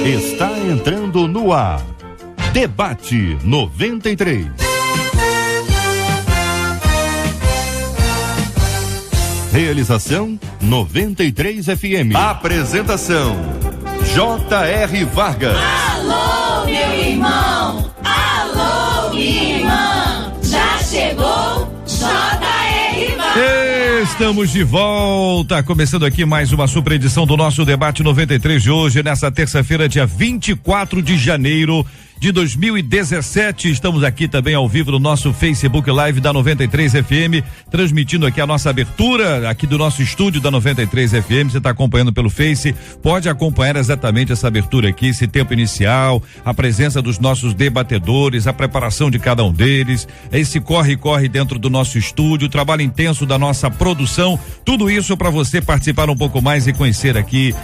Está entrando no ar. Debate 93. Realização 93 FM. Apresentação J.R. Vargas. Alô, meu irmão. Alô, minha irmã. Já chegou J.R. Vargas. Estamos de volta, começando aqui mais uma super edição do nosso Debate 93 de hoje, nessa terça-feira, dia 24 de janeiro de 2017. Estamos aqui também ao vivo no nosso Facebook Live da 93 FM, transmitindo aqui a nossa abertura aqui do nosso estúdio da 93 FM. Você está acompanhando pelo Face, pode acompanhar exatamente essa abertura aqui, esse tempo inicial, a presença dos nossos debatedores, a preparação de cada um deles, esse corre-corre dentro do nosso estúdio, o trabalho intenso da nossa produção, tudo isso para você participar um pouco mais e conhecer aqui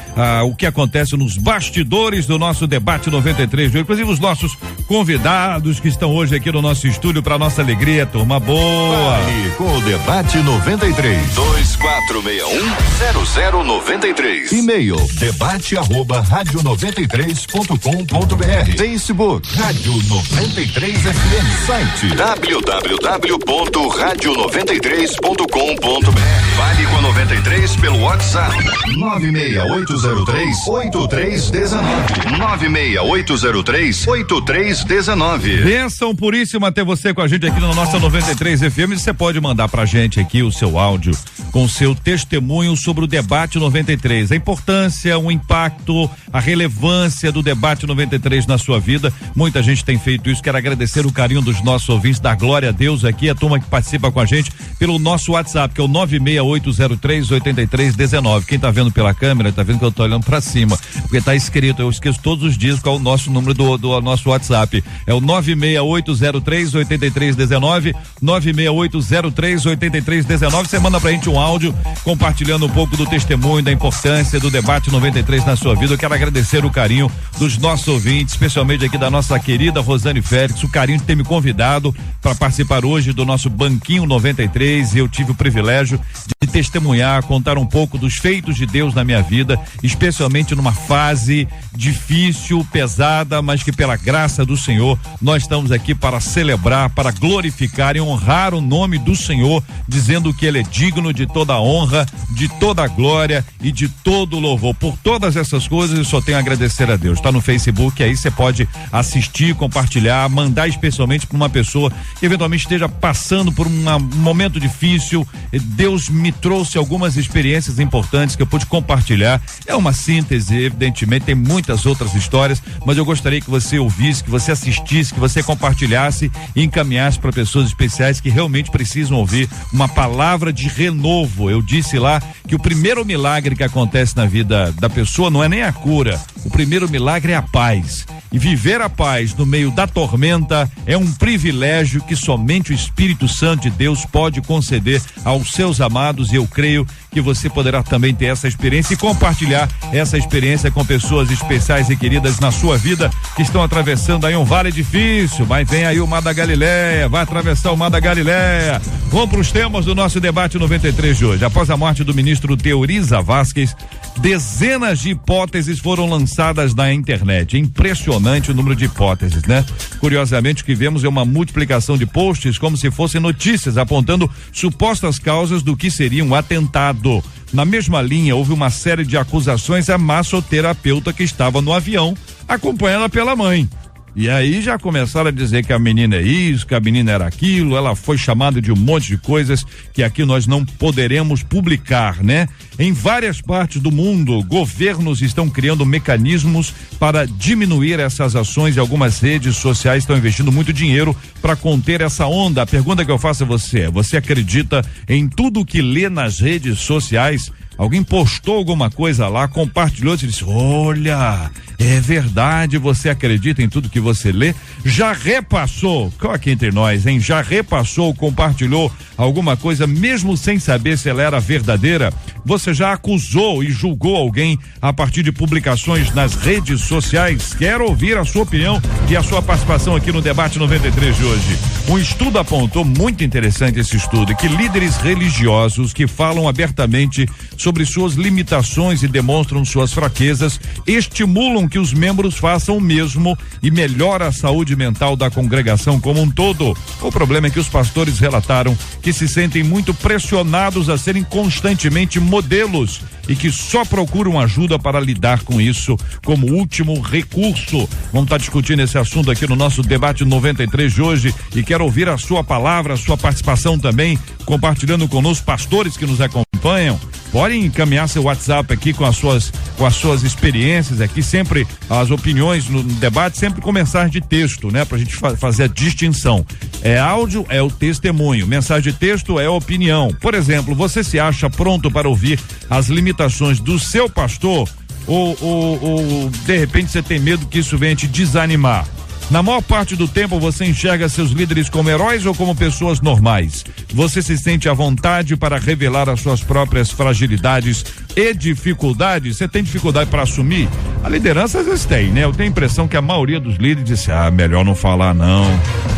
o que acontece nos bastidores do nosso Debate 93 de hoje, inclusive os nossos convidados que estão hoje aqui no nosso estúdio, para nossa alegria, turma boa. Fale com o Debate 93 2461-0093. E-mail debate@radio93.com.br. Facebook Rádio 93 FM. Site www.radio93.com.br. Fale com a 93 pelo WhatsApp 96803-8319. 96803-8319. Bênção puríssima ter você com a gente aqui na nossa 93 FM. Você pode mandar pra gente aqui o seu áudio com o seu testemunho sobre o Debate 93, a importância, o impacto, a relevância do Debate 93 na sua vida. Muita gente tem feito isso. Quero agradecer o carinho dos nossos ouvintes, dar glória a Deus aqui, a turma que participa com a gente pelo nosso WhatsApp, que é o 96803-8319. Quem tá vendo pela câmera, tá vendo que eu tô olhando pra cima, porque tá escrito, eu esqueço todos os dias qual é o nosso número do nosso WhatsApp. É o 96803-8319, 96803-8319. Você manda pra gente um áudio compartilhando um pouco do testemunho, da importância do Debate 93 na sua vida. Eu quero agradecer o carinho dos nossos ouvintes, especialmente aqui da nossa querida Rosane Félix, o carinho de ter me convidado para participar hoje do nosso Banquinho 93. Eu tive o privilégio de testemunhar, contar um pouco dos feitos de Deus na minha vida, especialmente numa fase difícil, pesada, mas que pela graça do Senhor nós estamos aqui para celebrar, para glorificar e honrar o nome do Senhor, dizendo que Ele é digno de toda a honra, de toda a glória e de todo o louvor. Por todas essas coisas eu só tenho a agradecer a Deus. Está no Facebook, aí você pode assistir, compartilhar, mandar especialmente para uma pessoa que eventualmente esteja passando por um momento difícil. Deus me trouxe algumas experiências importantes que eu pude compartilhar. É uma síntese, evidentemente, tem muitas outras histórias, mas eu gostaria que você ouvisse, que você assistisse, que você compartilhasse e encaminhasse para pessoas especiais que realmente precisam ouvir uma palavra de renovo. Eu disse lá que o primeiro milagre que acontece na vida da pessoa não é nem a cura, o primeiro milagre é a paz. E viver a paz no meio da tormenta é um privilégio que somente o Espírito Santo de Deus pode conceder aos seus amados, e eu creio que você poderá também ter essa experiência e compartilhar essa experiência com pessoas especiais e queridas na sua vida, que estão atravessando aí um vale difícil, mas vem aí o Mar da Galileia, vai atravessar o Mar da Galileia. Vamos para os temas do nosso Debate 93 de hoje. Após a morte do ministro Teoriza Vasquez, dezenas de hipóteses foram lançadas na internet. É impressionante o número de hipóteses, né? Curiosamente, o que vemos é uma multiplicação de posts como se fossem notícias apontando supostas causas do que seria um atentado. Na mesma linha, houve uma série de acusações à massoterapeuta que estava no avião, acompanhada pela mãe. E aí já começaram a dizer que a menina é isso, que a menina era aquilo, ela foi chamada de um monte de coisas que aqui nós não poderemos publicar, né? Em várias partes do mundo, governos estão criando mecanismos para diminuir essas ações, e algumas redes sociais estão investindo muito dinheiro para conter essa onda. A pergunta que eu faço a você é: você acredita em tudo que lê nas redes sociais? Alguém postou alguma coisa lá, compartilhou, você disse: olha, é verdade, você acredita em tudo que você lê? Já repassou, aqui entre nós, hein? Já repassou, compartilhou alguma coisa, mesmo sem saber se ela era verdadeira? Você já acusou e julgou alguém a partir de publicações nas redes sociais? Quero ouvir a sua opinião e a sua participação aqui no Debate 93 de hoje. Um estudo apontou, muito interessante esse estudo, que líderes religiosos que falam abertamente sobre suas limitações e demonstram suas fraquezas, estimulam que os membros façam o mesmo e melhora a saúde mental da congregação como um todo. O problema é que os pastores relataram que se sentem muito pressionados a serem constantemente modelos e que só procuram ajuda para lidar com isso como último recurso. Vamos estar discutindo esse assunto aqui no nosso debate 93 de hoje e quero ouvir a sua palavra, a sua participação também, compartilhando conosco, pastores que nos acompanham. Podem encaminhar seu WhatsApp aqui com as suas experiências aqui, sempre as opiniões no debate, sempre com mensagem de texto, né? Pra gente fazer a distinção. É áudio, é o testemunho. Mensagem de texto é a opinião. Por exemplo, você se acha pronto para ouvir as limitações do seu pastor ou de repente você tem medo que isso venha te desanimar? Na maior parte do tempo você enxerga seus líderes como heróis ou como pessoas normais? Você se sente à vontade para revelar as suas próprias fragilidades e dificuldades? Você tem dificuldade para assumir? A liderança às vezes tem, né? Eu tenho a impressão que a maioria dos líderes diz melhor não falar não,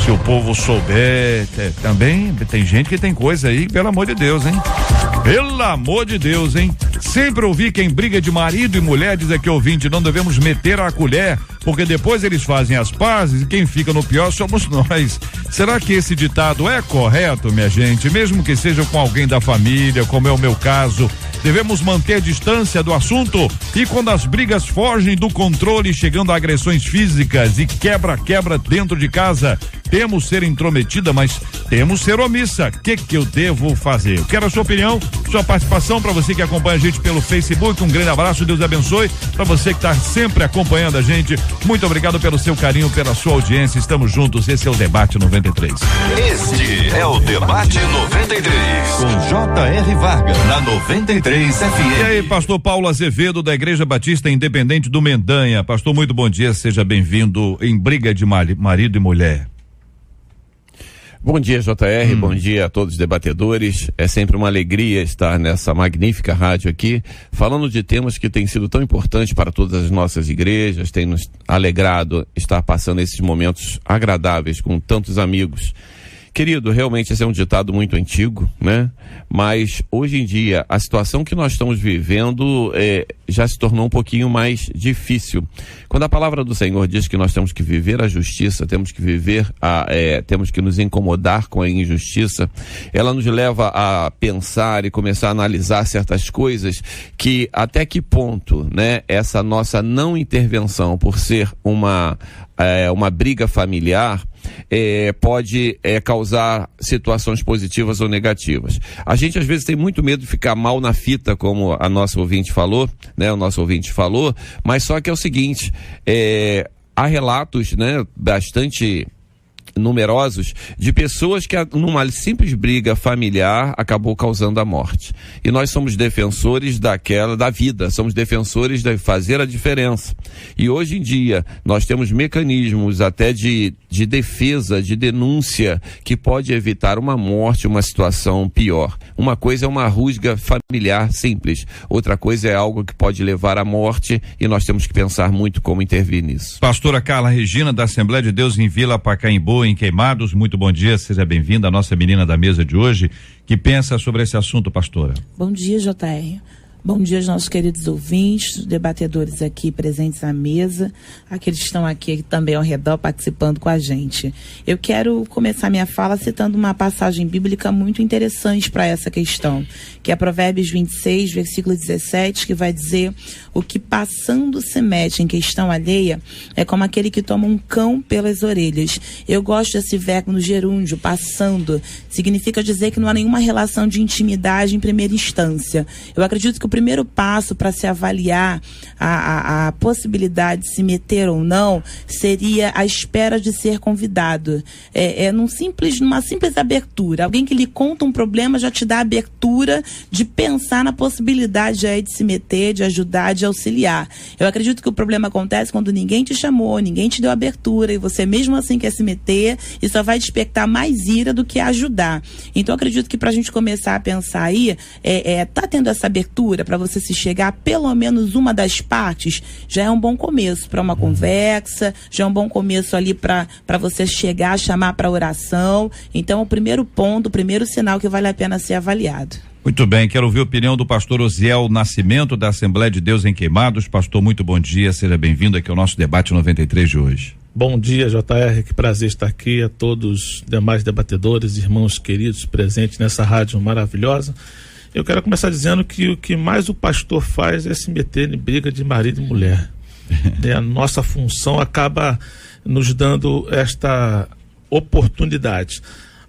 se o povo souber. Também tem gente que tem coisa aí, pelo amor de Deus, hein? Pelo amor de Deus, hein? Sempre ouvi quem briga de marido e mulher diz aqui, ouvinte, não devemos meter a colher, porque depois eles fazem as pazes e quem fica no pior somos nós. Será que esse ditado é correto, minha gente? Mesmo que seja com alguém da família, como é o meu caso, devemos manter distância do assunto e quando as brigas fogem do controle, chegando a agressões físicas e quebra-quebra dentro de casa, temos ser intrometida, mas temos ser omissa. O que eu devo fazer? Eu quero a sua opinião, sua participação, para você que acompanha a gente pelo Facebook. Um grande abraço, Deus abençoe. Para você que está sempre acompanhando a gente, muito obrigado pelo seu carinho, pela sua audiência. Estamos juntos. Esse é o Debate 93. Este é o Debate 93 com J.R. Vargas na 93 FM. E aí, pastor Paulo Azevedo, da Igreja Batista Independente do Mendanha. Pastor, muito bom dia, seja bem-vindo em briga de marido e mulher. Bom dia, JR, bom dia a todos os debatedores. É sempre uma alegria estar nessa magnífica rádio aqui, falando de temas que têm sido tão importantes para todas as nossas igrejas, tem nos alegrado estar passando esses momentos agradáveis com tantos amigos. Querido, realmente esse é um ditado muito antigo, né? Mas hoje em dia a situação que nós estamos vivendo já se tornou um pouquinho mais difícil. Quando a palavra do Senhor diz que nós temos que viver a justiça, temos que viver temos que nos incomodar com a injustiça, ela nos leva a pensar e começar a analisar certas coisas que até que ponto, né? Essa nossa não intervenção por ser uma briga familiar pode causar situações positivas ou negativas. A gente às vezes tem muito medo de ficar mal na fita, como a nossa ouvinte falou, né? O nosso ouvinte falou, mas só que é o seguinte, há relatos, né, bastante numerosos de pessoas que numa simples briga familiar acabou causando a morte. E nós somos defensores da vida, somos defensores de fazer a diferença. E hoje em dia nós temos mecanismos até de defesa, de denúncia, que pode evitar uma morte, uma situação pior. Uma coisa é uma rusga familiar simples, outra coisa é algo que pode levar à morte e nós temos que pensar muito como intervir nisso. Pastora Carla Regina, da Assembleia de Deus em Vila Pacaembu, em Queimados, muito bom dia, seja bem-vinda, a nossa menina da mesa de hoje, que pensa sobre esse assunto, pastora. Bom dia, JR. Bom dia aos nossos queridos ouvintes, debatedores aqui presentes à mesa, aqueles que estão aqui também ao redor participando com a gente. Eu quero começar minha fala citando uma passagem bíblica muito interessante para essa questão, que é Provérbios 26, versículo 17, que vai dizer: o que passando se mete em questão alheia é como aquele que toma um cão pelas orelhas. Eu gosto desse verbo no gerúndio, passando, significa dizer que não há nenhuma relação de intimidade em primeira instância. Eu acredito que o primeiro passo para se avaliar a possibilidade de se meter ou não seria a espera de ser convidado. Numa simples abertura. Alguém que lhe conta um problema já te dá a abertura de pensar na possibilidade aí de se meter, de ajudar, de auxiliar. Eu acredito que o problema acontece quando ninguém te chamou, ninguém te deu abertura e você mesmo assim quer se meter e só vai despertar mais ira do que ajudar. Então eu acredito que para a gente começar a pensar aí, tá tendo essa abertura para você se chegar a pelo menos uma das partes, já é um bom começo para uma conversa, já é um bom começo ali para você chegar, chamar para oração. Então, o primeiro ponto, o primeiro sinal que vale a pena ser avaliado. Muito bem, quero ouvir a opinião do pastor Osiel Nascimento, da Assembleia de Deus em Queimados. Pastor, muito bom dia, seja bem-vindo aqui ao nosso debate 93 de hoje. Bom dia, JR, que prazer estar aqui, a todos os demais debatedores, irmãos queridos presentes nessa rádio maravilhosa. Eu quero começar dizendo que o que mais o pastor faz é se meter em briga de marido e mulher. A nossa função acaba nos dando esta oportunidade.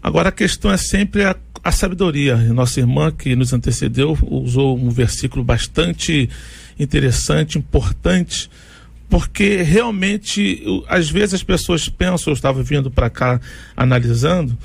Agora a questão é sempre a sabedoria. Nossa irmã que nos antecedeu usou um versículo bastante interessante, importante, porque realmente às vezes as pessoas pensam, eu estava vindo para cá analisando,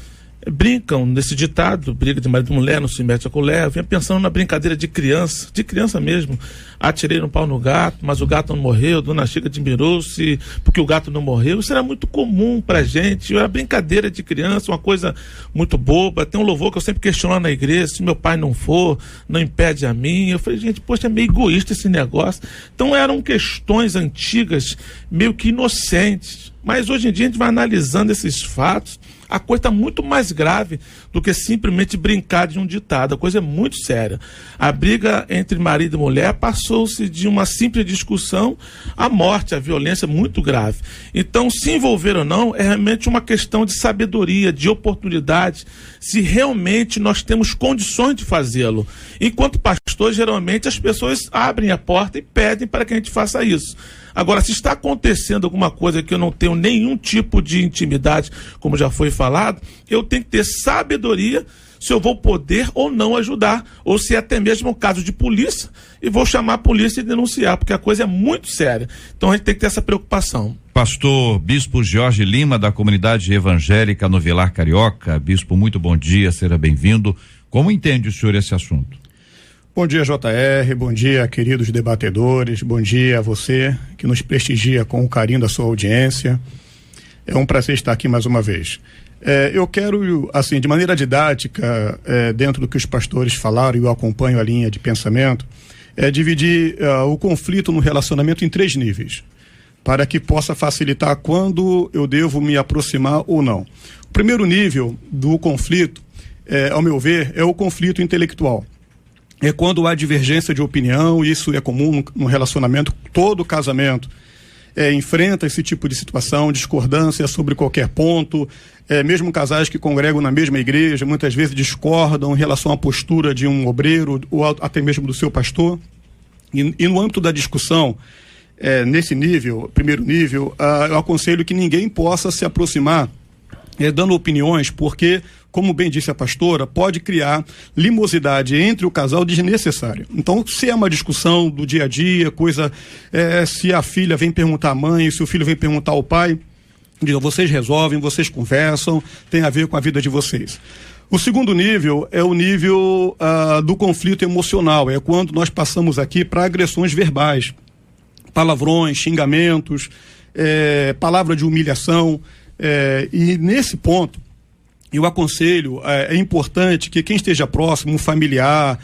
brincam nesse ditado, briga de marido e mulher, não se mete a colher. Eu vinha pensando na brincadeira de criança mesmo. Atirei no pau no gato, mas o gato não morreu, Dona Chica admirou-se porque o gato não morreu. Isso era muito comum pra gente, era brincadeira de criança, uma coisa muito boba. Tem um louvor que eu sempre questiono na igreja: se meu pai não for, não impede a mim. Eu falei, gente, poxa, é meio egoísta esse negócio. Então eram questões antigas, meio que inocentes, mas hoje em dia a gente vai analisando esses fatos. A coisa está muito mais grave do que simplesmente brincar de um ditado. A coisa é muito séria. A briga entre marido e mulher passou-se de uma simples discussão à morte, à violência muito grave. Então, se envolver ou não é realmente uma questão de sabedoria, de oportunidade, se realmente nós temos condições de fazê-lo. Enquanto pastor, geralmente as pessoas abrem a porta e pedem para que a gente faça isso. Agora, se está acontecendo alguma coisa que eu não tenho nenhum tipo de intimidade, como já foi falado, eu tenho que ter sabedoria se eu vou poder ou não ajudar, ou se é até mesmo um caso de polícia, e vou chamar a polícia e denunciar, porque a coisa é muito séria. Então a gente tem que ter essa preocupação. Pastor Bispo Jorge Lima, da comunidade evangélica no Vilar Carioca. Bispo, muito bom dia, seja bem-vindo. Como entende o senhor esse assunto? Bom dia, JR, bom dia, queridos debatedores, bom dia a você que nos prestigia com o carinho da sua audiência. É um prazer estar aqui mais uma vez. Eu quero, assim, de maneira didática, dentro do que os pastores falaram, e eu acompanho a linha de pensamento, dividir o conflito no relacionamento em 3 níveis, para que possa facilitar quando eu devo me aproximar ou não. O primeiro nível do conflito, ao meu ver, é o conflito intelectual. É quando há divergência de opinião, isso é comum no relacionamento, todo casamento enfrenta esse tipo de situação, discordância sobre qualquer ponto, mesmo casais que congregam na mesma igreja, muitas vezes discordam em relação à postura de um obreiro ou até mesmo do seu pastor. E no âmbito da discussão, nesse nível, primeiro nível, eu aconselho que ninguém possa se aproximar dando opiniões, porque, como bem disse a pastora, pode criar limosidade entre o casal desnecessária. Então, se é uma discussão do dia a dia, se a filha vem perguntar à mãe, se o filho vem perguntar ao pai, vocês resolvem, vocês conversam, tem a ver com a vida de vocês. O segundo nível é o nível do conflito emocional, é quando nós passamos aqui para agressões verbais, palavrões, xingamentos, palavra de humilhação. E nesse ponto, eu aconselho, é importante que quem esteja próximo, um familiar,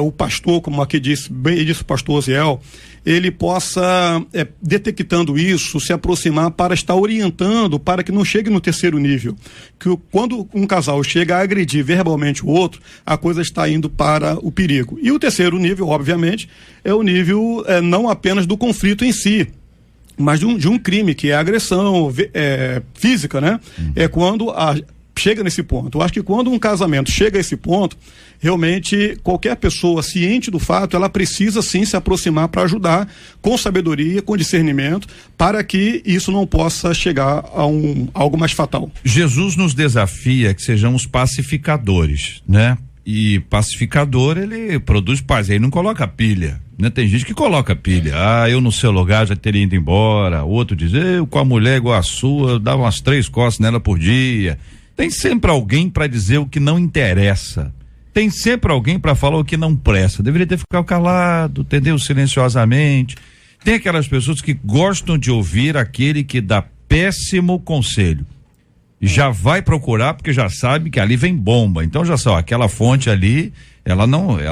o pastor, como aqui bem disse o pastor Osiel, ele possa, detectando isso, se aproximar para estar orientando, para que não chegue no terceiro nível. Que quando um casal chega a agredir verbalmente o outro, a coisa está indo para o perigo. E o terceiro nível, obviamente, é o nível não apenas do conflito em si, mas de um crime, que é a agressão física, né? É quando chega nesse ponto. Eu acho que quando um casamento chega a esse ponto, realmente qualquer pessoa ciente do fato, ela precisa sim se aproximar para ajudar com sabedoria, com discernimento, para que isso não possa chegar a algo mais fatal. Jesus nos desafia que sejamos pacificadores, né? E pacificador, ele produz paz, aí não coloca pilha, né? Tem gente que coloca pilha, eu no seu lugar já teria ido embora, outro diz, eu com a mulher igual a sua, eu dava umas 3 costas nela por dia. Tem sempre alguém para dizer o que não interessa, tem sempre alguém para falar o que não presta, deveria ter ficado calado, entendeu? Silenciosamente. Tem aquelas pessoas que gostam de ouvir aquele que dá péssimo conselho. Já vai procurar porque já sabe que ali vem bomba. Então já sabe, aquela fonte ali, ela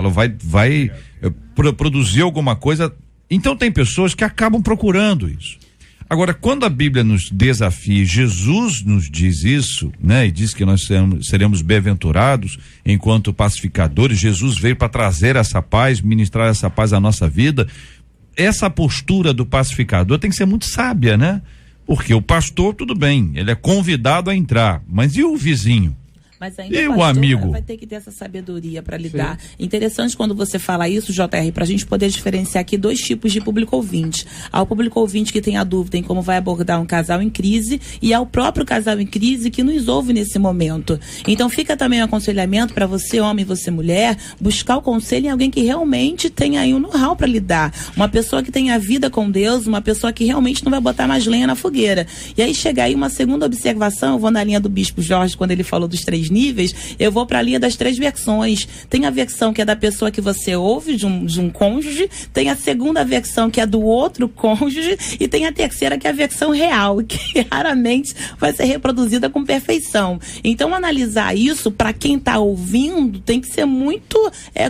vai produzir alguma coisa. Então tem pessoas que acabam procurando isso. Agora, quando a Bíblia nos desafia, Jesus nos diz isso, né? E diz que nós seremos bem-aventurados enquanto pacificadores. Jesus veio para trazer essa paz, ministrar essa paz à nossa vida. Essa postura do pacificador tem que ser muito sábia, né? Porque o pastor, tudo bem, ele é convidado a entrar, mas e o vizinho? Mas ainda E o amigo? vai ter que ter essa sabedoria para lidar. Sim. Interessante quando você fala isso, JR, para a gente poder diferenciar aqui dois tipos de público ouvinte. Há o público ouvinte que tem a dúvida em como vai abordar um casal em crise, e há o próprio casal em crise que nos ouve nesse momento. Então fica também um aconselhamento para você, homem, você, mulher, buscar o conselho em alguém que realmente tenha aí um know-how para lidar. Uma pessoa que tenha vida com Deus, uma pessoa que realmente não vai botar mais lenha na fogueira. E aí chega aí uma segunda observação, eu vou na linha do Bispo Jorge, quando ele falou dos 3 níveis, eu vou para a linha das 3 versões. Tem a versão que é da pessoa que você ouve, de um cônjuge, tem a segunda versão que é do outro cônjuge, e tem a terceira que é a versão real, que raramente vai ser reproduzida com perfeição. Então analisar isso, para quem está ouvindo, tem que ser muito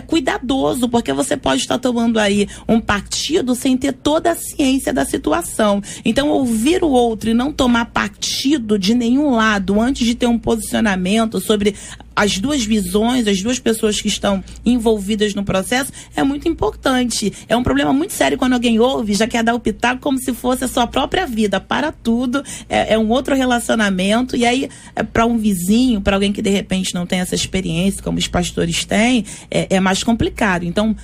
cuidadoso, porque você pode estar tomando aí um partido sem ter toda a ciência da situação. Então ouvir o outro e não tomar partido de nenhum lado antes de ter um posicionamento sobre as duas visões, as duas pessoas que estão envolvidas no processo, é muito importante. É um problema muito sério quando alguém ouve, já quer dar o pitaco como se fosse a sua própria vida. Para tudo, é um outro relacionamento, e aí, para um vizinho, para alguém que de repente não tem essa experiência, como os pastores têm, é mais complicado. Então,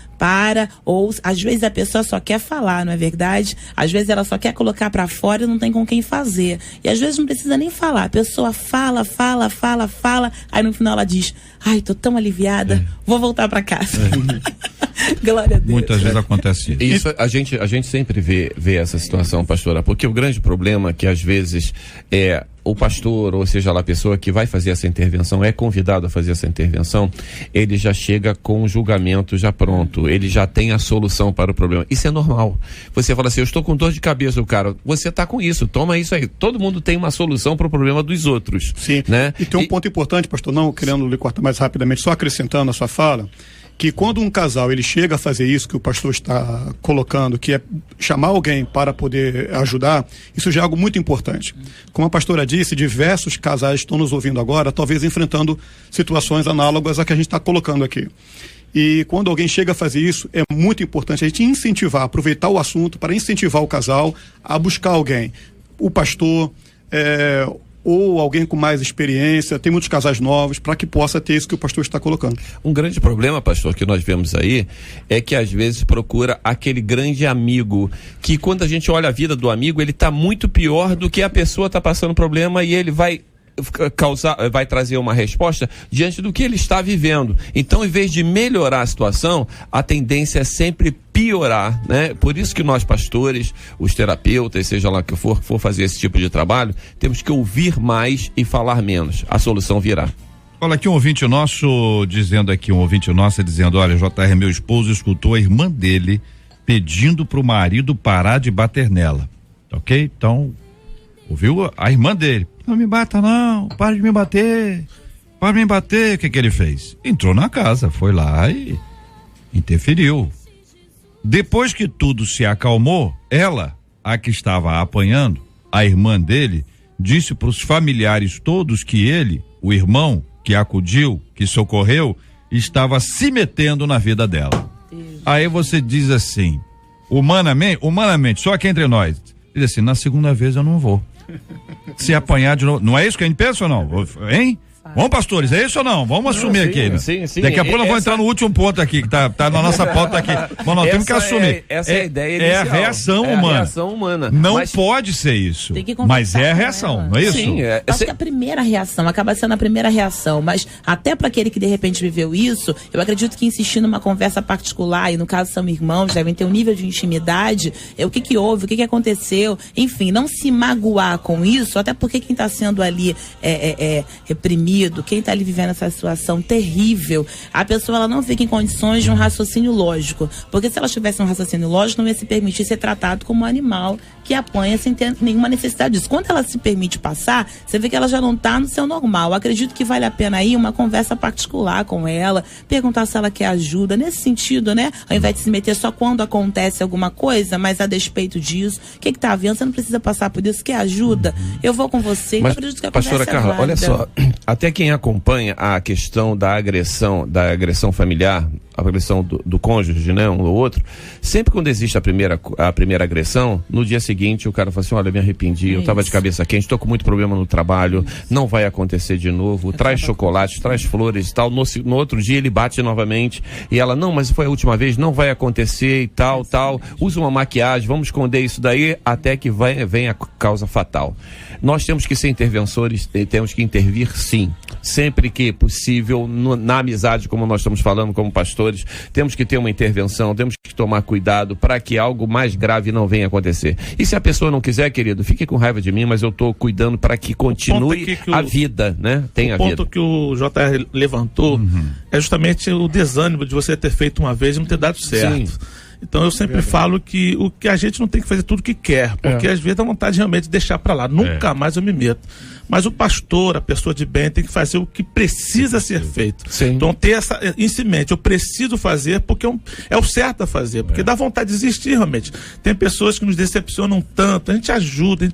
ou às vezes a pessoa só quer falar, não é verdade? Às vezes ela só quer colocar para fora e não tem com quem fazer. E às vezes não precisa nem falar. A pessoa fala, aí no final ela diz: ai, tô tão aliviada, vou voltar para casa. Glória a Deus. Muitas vezes acontece isso. A gente sempre vê essa situação, pastora, porque o grande problema é que às vezes o pastor, ou seja lá a pessoa que vai fazer essa intervenção, é convidado a fazer essa intervenção, ele já chega com o julgamento já pronto, ele já tem a solução para o problema. Isso é normal. Você fala assim: eu estou com dor de cabeça, o cara, você está com isso, toma isso aí. Todo mundo tem uma solução para o problema dos outros. Sim, né? E tem um ponto importante, pastor, não querendo lhe cortar mais rapidamente, só acrescentando a sua fala, que quando um casal ele chega a fazer isso que o pastor está colocando, que é chamar alguém para poder ajudar, isso já é algo muito importante. Como a pastora disse, diversos casais estão nos ouvindo agora, talvez enfrentando situações análogas a que a gente está colocando aqui. E quando alguém chega a fazer isso, é muito importante a gente incentivar, aproveitar o assunto para incentivar o casal a buscar alguém. O pastor, ou alguém com mais experiência, tem muitos casais novos, para que possa ter isso que o pastor está colocando. Um grande problema, pastor, que nós vemos aí, é que às vezes procura aquele grande amigo, que quando a gente olha a vida do amigo, ele está muito pior do que a pessoa está passando problema, e ele vai trazer uma resposta diante do que ele está vivendo. Então, em vez de melhorar a situação, a tendência é sempre piorar, né? Por isso que nós, pastores, os terapeutas, seja lá que for fazer esse tipo de trabalho, temos que ouvir mais e falar menos. A solução virá. Olha aqui um ouvinte nosso dizendo, olha, JR, meu esposo escutou a irmã dele pedindo pro marido parar de bater nela, ok? Então, ouviu a irmã dele: não me bata não, para de me bater, o que ele fez? Entrou na casa, foi lá e interferiu. Depois que tudo se acalmou, ela, a que estava apanhando, a irmã dele, disse para os familiares todos que ele, o irmão que acudiu, que socorreu, estava se metendo na vida dela. Aí você diz assim, humanamente, só aqui entre nós, diz assim: na segunda vez eu não vou. Se apanhar de novo, não é isso que a gente pensa ou não? Hein? Vamos, pastores, é isso ou não? Vamos assumir aqui. Né? Sim. Daqui a pouco nós vamos entrar no último ponto aqui, que tá na nossa pauta aqui. Mas nós temos que assumir. Essa é a ideia inicial. É a reação humana. A reação humana. Não pode ser isso. Mas é a reação, não é isso? Sim. Acho que a primeira reação, acaba sendo a primeira reação, mas até para aquele que de repente viveu isso, eu acredito que insistir numa conversa particular, e no caso são irmãos, devem ter um nível de intimidade, o que houve, o que aconteceu, enfim, não se magoar com isso, até porque quem está sendo ali reprimido, marido, quem está ali vivendo essa situação terrível, a pessoa ela não fica em condições de um raciocínio lógico, porque se ela tivesse um raciocínio lógico, não ia se permitir ser tratado como um animal que apanha sem ter nenhuma necessidade disso. Quando ela se permite passar, você vê que ela já não está no seu normal. Eu acredito que vale a pena aí uma conversa particular com ela, perguntar se ela quer ajuda, nesse sentido, né? Ao invés de se meter só quando acontece alguma coisa, mas a despeito disso, o que tá havendo? Você não precisa passar por isso, quer ajuda? Eu vou com você. Mas, eu acredito que a pastora Carla, olha só, até quem acompanha a questão da agressão familiar, a agressão do cônjuge, né, um ou outro, sempre quando existe a primeira agressão, no dia seguinte o cara fala assim, olha, me arrependi, eu estava de cabeça quente, estou com muito problema no trabalho, não vai acontecer de novo, traz chocolate, traz flores e tal, no outro dia ele bate novamente, e ela, não, mas foi a última vez, não vai acontecer e tal, usa uma maquiagem, vamos esconder isso daí, até que vem a causa fatal. Nós temos que ser intervensores, temos que intervir sim, sempre que possível, na amizade, como nós estamos falando como pastores, temos que ter uma intervenção, temos que tomar cuidado para que algo mais grave não venha acontecer. E se a pessoa não quiser, querido, fique com raiva de mim, mas eu estou cuidando para que continue a vida, né? Tenha vida. O ponto que o JR levantou é justamente o desânimo de você ter feito uma vez e não ter dado certo. Sim. Então eu sempre falo que o que a gente não tem que fazer tudo o que quer, porque às vezes dá vontade realmente de deixar pra lá, nunca mais eu me meto. Mas o pastor, a pessoa de bem, tem que fazer o que precisa ser feito. Sim. Então ter essa isso em mente, eu preciso fazer porque é o certo a fazer, porque dá vontade de desistir realmente. Tem pessoas que nos decepcionam tanto, a gente ajuda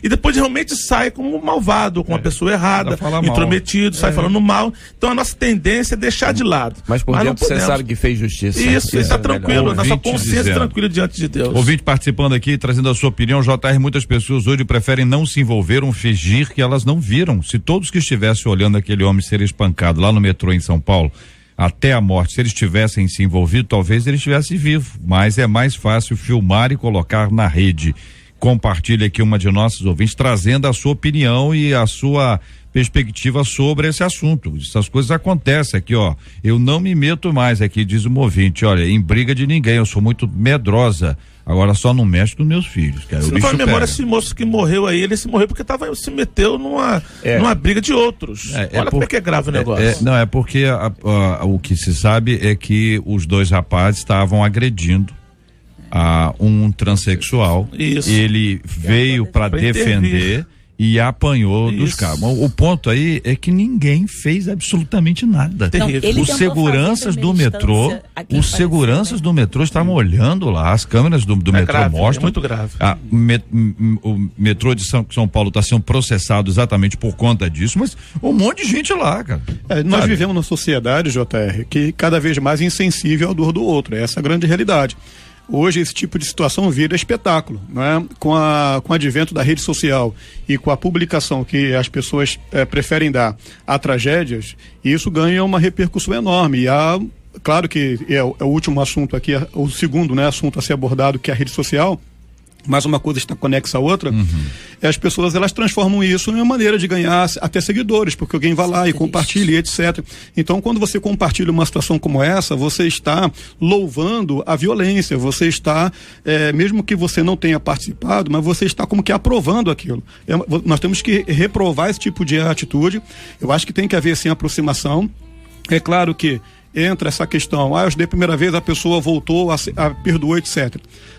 e depois realmente sai como um malvado, com uma pessoa errada, intrometido, sai falando mal. Então a nossa tendência é deixar de lado. Mas por dentro você sabe que fez justiça. Isso está tranquilo, nossa consciência tranquila diante de Deus. Ouvinte participando aqui, trazendo a sua opinião, JR, muitas pessoas hoje preferem não se envolver, fingir que elas não viram. Se todos que estivessem olhando aquele homem ser espancado lá no metrô em São Paulo, até a morte, se eles tivessem se envolvido, talvez ele estivesse vivo, mas é mais fácil filmar e colocar na rede. Compartilha aqui uma de nossos ouvintes, trazendo a sua opinião e a sua perspectiva sobre esse assunto. Essas coisas acontecem aqui, ó. Eu não me meto mais aqui, diz o ouvinte, olha, em briga de ninguém, eu sou muito medrosa. Agora só não mexe com meus filhos, cara. Se não for a memória, esse moço que morreu aí, ele se morreu porque se meteu numa briga de outros. Olha como é que é grave o negócio. Não, é porque o que se sabe é que os dois rapazes estavam agredindo um transexual. Isso. Ele veio para defender e apanhou dos caras. O ponto aí é que ninguém fez absolutamente nada. Não, os seguranças do metrô estavam olhando lá, as câmeras do metrô grave, mostram. É muito grave. O metrô de São Paulo está sendo processado exatamente por conta disso, mas um monte de gente lá, cara. Nós vivemos numa sociedade, JR, que cada vez mais insensível à dor do outro. Essa é a grande realidade. Hoje esse tipo de situação vira espetáculo, não é? Com o advento da rede social e com a publicação que as pessoas preferem dar a tragédias, isso ganha uma repercussão enorme. E claro que é o último assunto aqui, o segundo, né, assunto a ser abordado, que é a rede social. Mas uma coisa está conexa à outra, as pessoas elas transformam isso em uma maneira de ganhar até seguidores, porque alguém vai lá e compartilha, etc. Então, quando você compartilha uma situação como essa, você está louvando a violência, você está, mesmo que você não tenha participado, mas você está como que aprovando aquilo. Nós temos que reprovar esse tipo de atitude. Eu acho que tem que haver, sim, aproximação. É claro que entra essa questão, eu dei a primeira vez, a pessoa voltou, perdoou, etc.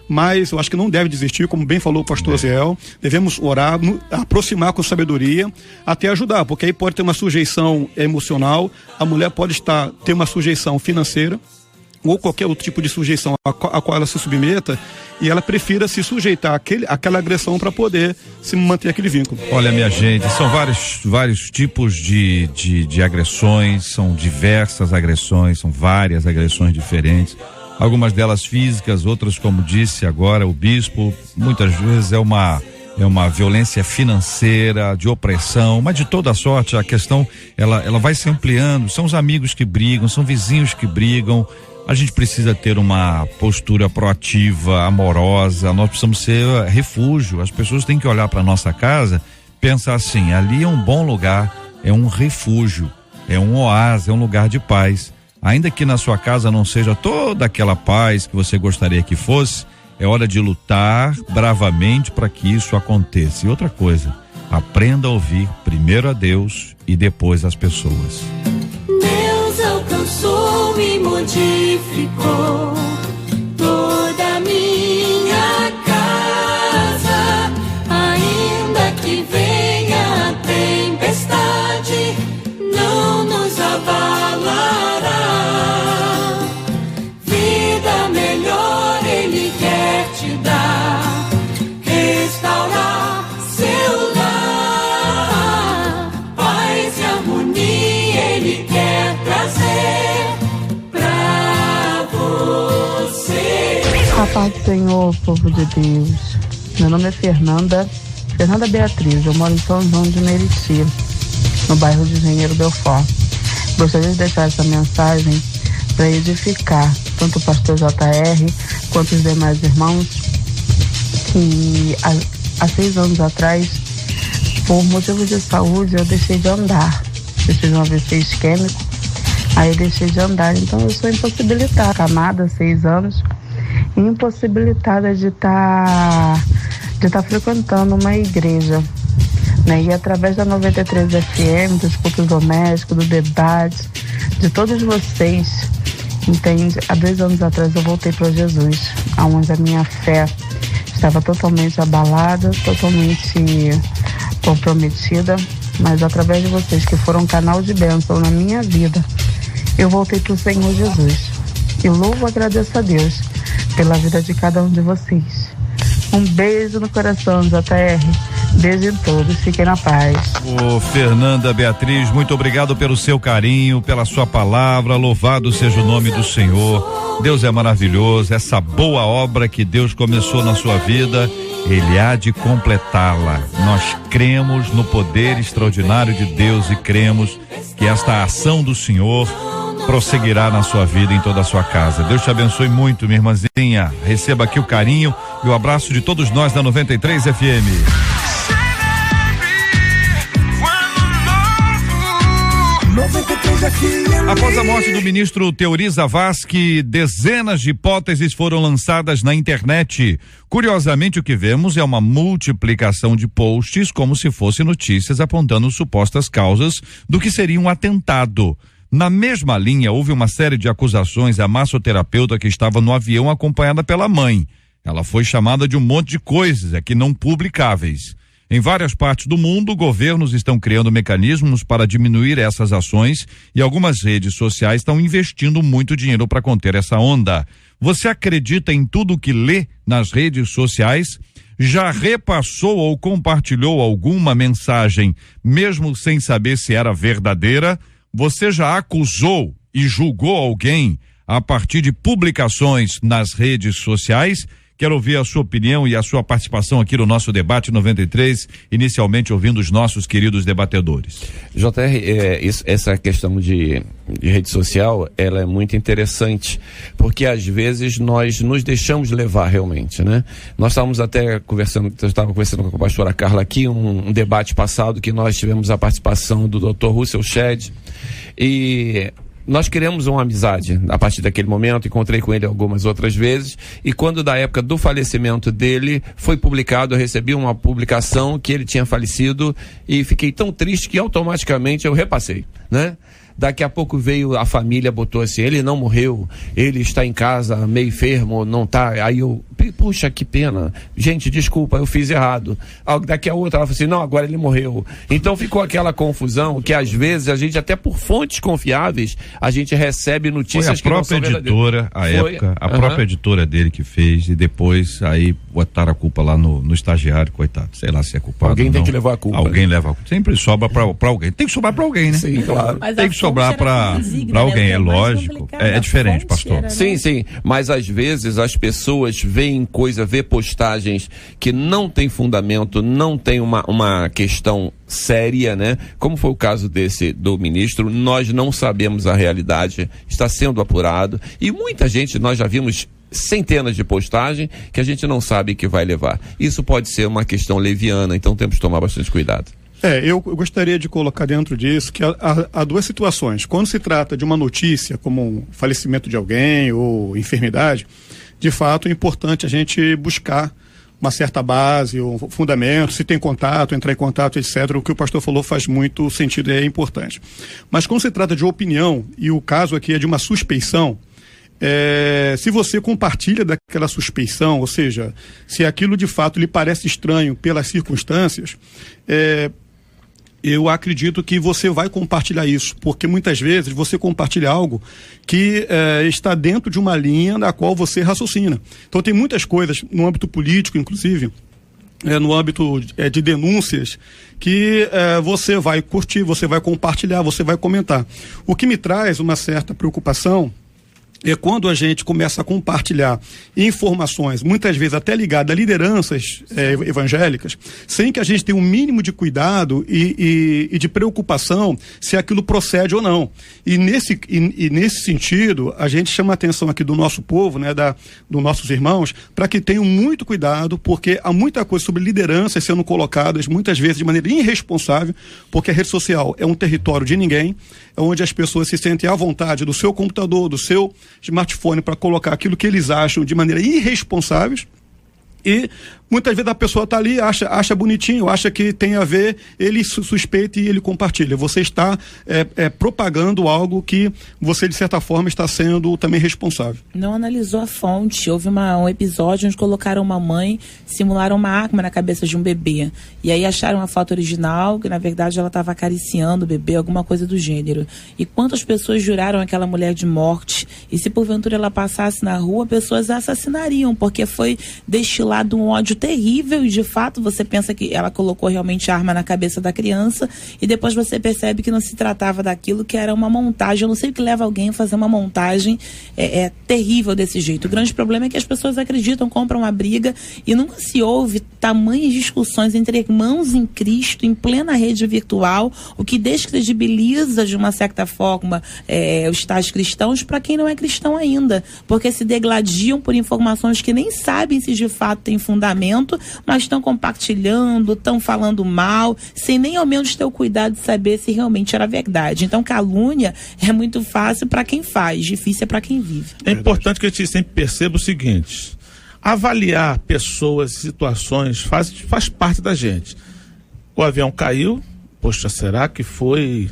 Mas eu acho que não deve desistir, como bem falou o pastor Ziel, devemos orar, aproximar com sabedoria, até ajudar, porque aí pode ter uma sujeição emocional, a mulher pode ter uma sujeição financeira, ou qualquer outro tipo de sujeição a qual ela se submeta, e ela prefira se sujeitar àquela agressão para poder se manter aquele vínculo. Olha, minha gente, são vários tipos de agressões, são diversas agressões, são várias agressões diferentes, algumas delas físicas, outras, como disse agora o bispo, muitas vezes é uma violência financeira, de opressão, mas de toda sorte a questão ela vai se ampliando, são os amigos que brigam, são vizinhos que brigam. A gente precisa ter uma postura proativa, amorosa, nós precisamos ser refúgio. As pessoas têm que olhar para nossa casa, pensar assim, ali é um bom lugar, é um refúgio, é um oásis, é um lugar de paz. Ainda que na sua casa não seja toda aquela paz que você gostaria que fosse, é hora de lutar bravamente para que isso aconteça. E outra coisa, Aprenda a ouvir primeiro a Deus e depois as pessoas. Deus alcançou e modificou toda a minha casa, ainda que venha a tempestade, não nos abalará. Vida melhor Ele quer te dar, restaurar seu lar, paz e harmonia Ele quer trazer pra você. A paz do Senhor, povo de Deus. Meu nome é Fernanda Beatriz. Eu moro em São João de Meriti, no bairro de Engenheiro Belfort. Gostaria de deixar essa mensagem para edificar tanto o pastor JR quanto os demais irmãos que há 6 anos atrás, por motivos de saúde, eu deixei de andar. Eu tive um AVC isquêmico, aí eu deixei de andar. Então eu sou impossibilitada, camada, 6 anos, impossibilitada de estar frequentando uma igreja, né? E através da 93 FM, dos cultos domésticos, do debate, de todos vocês, entende? Há 2 anos atrás eu voltei para Jesus, onde a minha fé estava totalmente abalada, totalmente comprometida, mas através de vocês, que foram um canal de bênção na minha vida, eu voltei para o Senhor Jesus. E louvo e agradeço a Deus pela vida de cada um de vocês. Um beijo no coração, JR. Beijo em todos, fiquem na paz. Fernanda Beatriz, muito obrigado pelo seu carinho, pela sua palavra. Louvado seja o nome do Senhor. Deus é maravilhoso. Essa boa obra que Deus começou na sua vida, Ele há de completá-la. Nós cremos no poder extraordinário de Deus e cremos que esta ação do Senhor prosseguirá na sua vida e em toda a sua casa. Deus te abençoe muito, minha irmãzinha. Receba aqui o carinho e o abraço de todos nós da 93 FM. Após a morte do ministro Teori Zavascki, dezenas de hipóteses foram lançadas na internet. Curiosamente, o que vemos é uma multiplicação de posts como se fossem notícias apontando supostas causas do que seria um atentado. Na mesma linha, houve uma série de acusações à massoterapeuta que estava no avião acompanhada pela mãe. Ela foi chamada de um monte de coisas aqui não publicáveis. Em várias partes do mundo, governos estão criando mecanismos para diminuir essas ações e algumas redes sociais estão investindo muito dinheiro para conter essa onda. Você acredita em tudo que lê nas redes sociais? Já repassou ou compartilhou alguma mensagem, mesmo sem saber se era verdadeira? Você já acusou e julgou alguém a partir de publicações nas redes sociais? Quero ouvir a sua opinião e a sua participação aqui no nosso debate 93, inicialmente ouvindo os nossos queridos debatedores. JR, essa questão de rede social, ela é muito interessante, porque às vezes nós nos deixamos levar realmente, né? Nós estávamos até conversando com a pastora Carla aqui, um debate passado que nós tivemos a participação do Dr. Russell Shedd, e nós criamos uma amizade a partir daquele momento. Encontrei com ele algumas outras vezes, e quando da época do falecimento dele foi publicado, eu recebi uma publicação que ele tinha falecido e fiquei tão triste que automaticamente eu repassei, né? Daqui a pouco veio a família, botou assim: ele não morreu, ele está em casa meio enfermo, não tá. Aí eu, puxa, que pena, gente, desculpa, eu fiz errado. Daqui a outra ela falou assim: não, agora ele morreu. Então ficou aquela confusão que às vezes a gente, até por fontes confiáveis, a gente recebe notícias que não são verdadeiras. A própria editora dele que fez, e depois aí botaram a culpa lá no estagiário, coitado, sei lá se é culpado. Alguém tem que levar a culpa. Alguém leva a culpa. Sempre sobra pra alguém. Tem que sobrar pra alguém, né? Sim, claro. Mas tem que sobrar pra alguém, é lógico. É diferente, pastor. Sim, mas às vezes as pessoas veem vê postagens que não tem fundamento, não tem uma questão séria, né? Como foi o caso do ministro, nós não sabemos a realidade, está sendo apurado, e muita gente, nós já vimos centenas de postagens que a gente não sabe que vai levar. Isso pode ser uma questão leviana, então temos que tomar bastante cuidado. Eu gostaria de colocar dentro disso que há duas situações. Quando se trata de uma notícia, como um falecimento de alguém ou enfermidade, de fato é importante a gente buscar uma certa base, um fundamento, se tem contato, entrar em contato, etc. O que o pastor falou faz muito sentido e é importante. Mas quando se trata de opinião, e o caso aqui é de uma suspeição, se você compartilha daquela suspeição, ou seja, se aquilo de fato lhe parece estranho pelas circunstâncias, eu acredito que você vai compartilhar isso, porque muitas vezes você compartilha algo que está dentro de uma linha na qual você raciocina. Então tem muitas coisas no âmbito político, inclusive, no âmbito de denúncias, que você vai curtir, você vai compartilhar, você vai comentar. O que me traz uma certa preocupação é quando a gente começa a compartilhar informações, muitas vezes até ligadas a lideranças evangélicas, sem que a gente tenha um mínimo de cuidado e de preocupação se aquilo procede ou não. E nesse sentido, a gente chama a atenção aqui do nosso povo, né, dos nossos irmãos, para que tenham muito cuidado, porque há muita coisa sobre lideranças sendo colocadas, muitas vezes de maneira irresponsável, porque a rede social é um território de ninguém, é onde as pessoas se sentem à vontade do seu computador, do seu smartphone para colocar aquilo que eles acham de maneira irresponsáveis, e muitas vezes a pessoa está ali, acha bonitinho, acha que tem a ver, ele suspeita e ele compartilha. Você está propagando algo que você, de certa forma, está sendo também responsável. Não analisou a fonte. Houve um episódio onde colocaram uma mãe, simularam uma arma na cabeça de um bebê. E aí acharam a foto original, que na verdade ela estava acariciando o bebê, alguma coisa do gênero. E quantas pessoas juraram aquela mulher de morte? E se porventura ela passasse na rua, pessoas a assassinariam, porque foi destilado um ódio terrível, e de fato você pensa que ela colocou realmente a arma na cabeça da criança, e depois você percebe que não se tratava daquilo, que era uma montagem. Eu não sei o que leva alguém a fazer uma montagem terrível desse jeito. O grande problema é que as pessoas acreditam, compram a briga, e nunca se ouve tamanhas discussões entre irmãos em Cristo, em plena rede virtual, o que descredibiliza de uma certa forma os tais cristãos para quem não é cristão ainda, porque se degladiam por informações que nem sabem se de fato tem fundamento, mas estão compartilhando, estão falando mal, sem nem ao menos ter o cuidado de saber se realmente era verdade. Então, calúnia é muito fácil para quem faz, difícil é para quem vive. É importante que a gente sempre perceba o seguinte: avaliar pessoas e situações faz parte da gente. O avião caiu, poxa, será que foi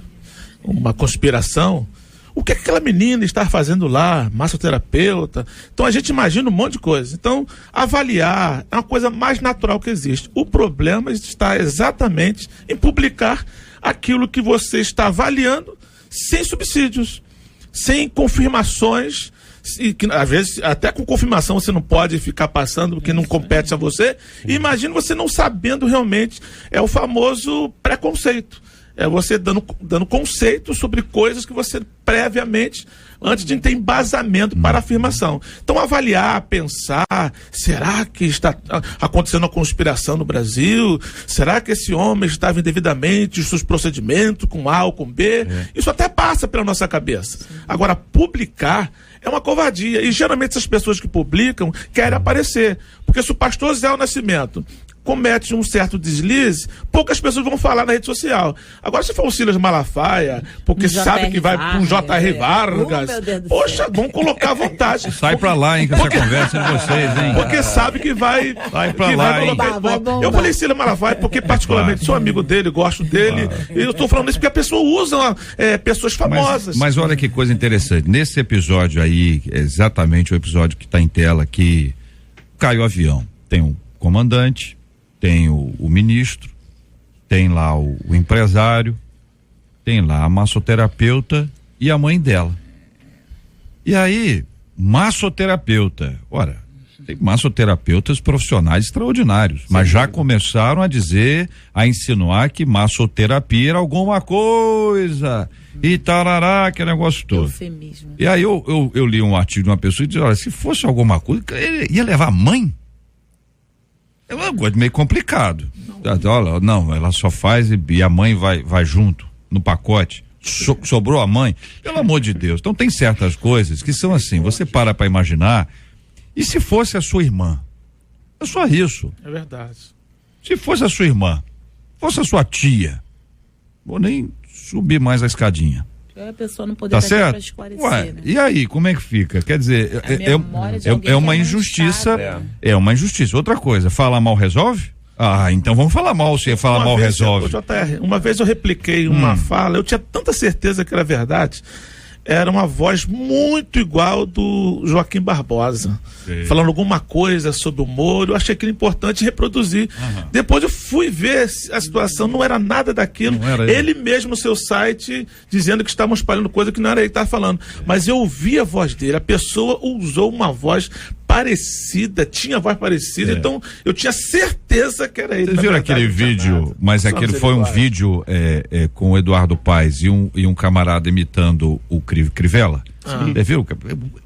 uma conspiração? O que aquela menina está fazendo lá, massoterapeuta? Então a gente imagina um monte de coisa. Então, avaliar é uma coisa mais natural que existe. O problema está exatamente em publicar aquilo que você está avaliando sem subsídios, sem confirmações, e que às vezes até com confirmação você não pode ficar passando porque não compete a você. E imagina você não sabendo realmente, é o famoso preconceito. É você dando conceito sobre coisas que você previamente, antes de ter embasamento para a afirmação. Então, avaliar, pensar, será que está acontecendo uma conspiração no Brasil? Será que esse homem estava indevidamente, os seus procedimentos com A ou com B? Isso até passa pela nossa cabeça. Agora, publicar é uma covardia. E geralmente essas pessoas que publicam querem aparecer. Porque se o pastor Zé Nascimento comete um certo deslize, poucas pessoas vão falar na rede social. Agora, se for o Silas Malafaia, porque sabe que vai com J.R. Vargas, poxa, vão colocar à vontade. Sai pra lá, hein, com essa conversa de vocês, hein? Porque sabe que vai... Sai pra lá, hein? Eu falei Silas Malafaia porque particularmente sou amigo dele, gosto dele, e eu tô falando isso porque a pessoa usa pessoas famosas. Mas olha que coisa interessante, nesse episódio aí, exatamente o episódio que tá em tela, que caiu o avião, tem um comandante, tem o ministro, tem lá o empresário, tem lá a massoterapeuta e a mãe dela. E aí, massoterapeuta, ora, tem massoterapeutas profissionais extraordinários, mas já começaram a dizer, a insinuar que massoterapia era alguma coisa e tarará, que negócio todo. Eufemismo. E aí eu li um artigo de uma pessoa e disse, olha, se fosse alguma coisa, ele ia levar a mãe? É uma coisa meio complicado. Olha, não, ela só faz e a mãe vai junto no pacote. Sobrou a mãe. Pelo amor de Deus. Então tem certas coisas que são assim, você para imaginar, e se fosse a sua irmã? É só isso. É verdade. Se fosse a sua irmã, fosse a sua tia, vou nem subir mais a escadinha. A pessoa não poder Tá estar aqui certo? para esclarecer, Ué, né? e aí, como é que fica? Quer dizer, é uma injustiça. É uma injustiça. Outra coisa, falar mal resolve? Ah, então vamos falar mal, se falar mal resolve. JR, uma vez eu repliquei uma fala, eu tinha tanta certeza que era verdade. Era uma voz muito igual do Joaquim Barbosa, falando alguma coisa sobre o Moro. Eu achei aquilo importante reproduzir. Depois eu fui ver a situação, não era nada daquilo. Ele mesmo no seu site dizendo que estavam espalhando coisa que não era ele que estava falando. Mas eu ouvi a voz dele, a pessoa usou uma voz parecida, tinha voz parecida, então eu tinha certeza que era ele. Vocês viram aquele vídeo, mas aquele foi um vídeo com o Eduardo Paes e um camarada imitando o Crivella? Você viu?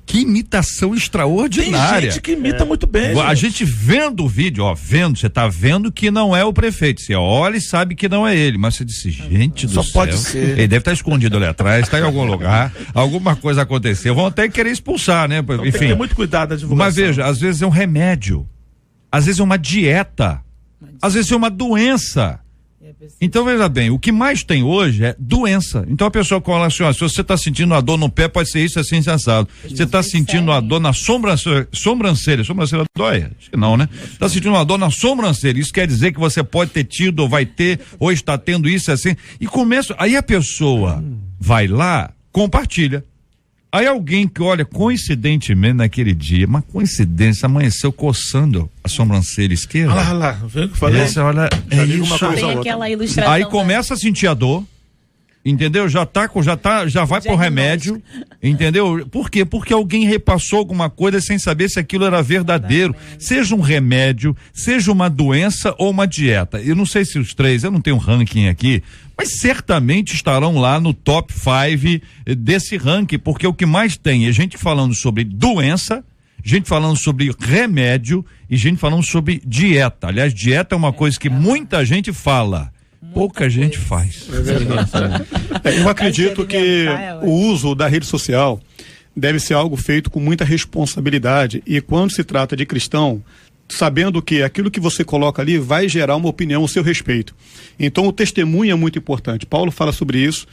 Que imitação extraordinária. Tem gente que imita muito bem. A gente vendo o vídeo, você tá vendo que não é o prefeito. Você olha e sabe que não é ele, mas você disse, gente do céu. Só pode ser. Ele deve estar escondido ali atrás, está em algum lugar, alguma coisa aconteceu. Vão até querer expulsar, né? Então, enfim. tem que ter muito cuidado na divulgação. Mas veja, às vezes é um remédio, às vezes é uma dieta, às vezes é uma doença. Então veja bem, o que mais tem hoje é doença. Então a pessoa fala assim, ó, se você está sentindo a dor no pé, pode ser isso, assim, sensado. Você está sentindo a dor na sobrancelha dói? Acho que não, né? Está sentindo uma dor na sobrancelha, isso quer dizer que você pode ter tido, ou vai ter, ou está tendo isso, assim, e começa, aí a pessoa vai lá, compartilha. Aí alguém que olha, coincidentemente naquele dia, uma coincidência, amanheceu coçando a sobrancelha esquerda. Olha lá, vê o que falei. Essa, olha, é isso. Tem aquela ilustração. Aí começa a sentir a dor, entendeu? Já vai pro remédio, entendeu? Por quê? Porque alguém repassou alguma coisa sem saber se aquilo era verdadeiro. Seja um remédio, seja uma doença ou uma dieta. Eu não sei se os três, eu não tenho um ranking aqui, mas certamente estarão lá no top 5 desse ranking, porque o que mais tem é gente falando sobre doença, gente falando sobre remédio e gente falando sobre dieta. Aliás, dieta é uma coisa que muita gente fala, pouca gente faz. É verdade. Eu acredito que o uso da rede social deve ser algo feito com muita responsabilidade, e quando se trata de cristão, sabendo que aquilo que você coloca ali vai gerar uma opinião a seu respeito. Então o testemunho é muito importante. Paulo fala sobre isso,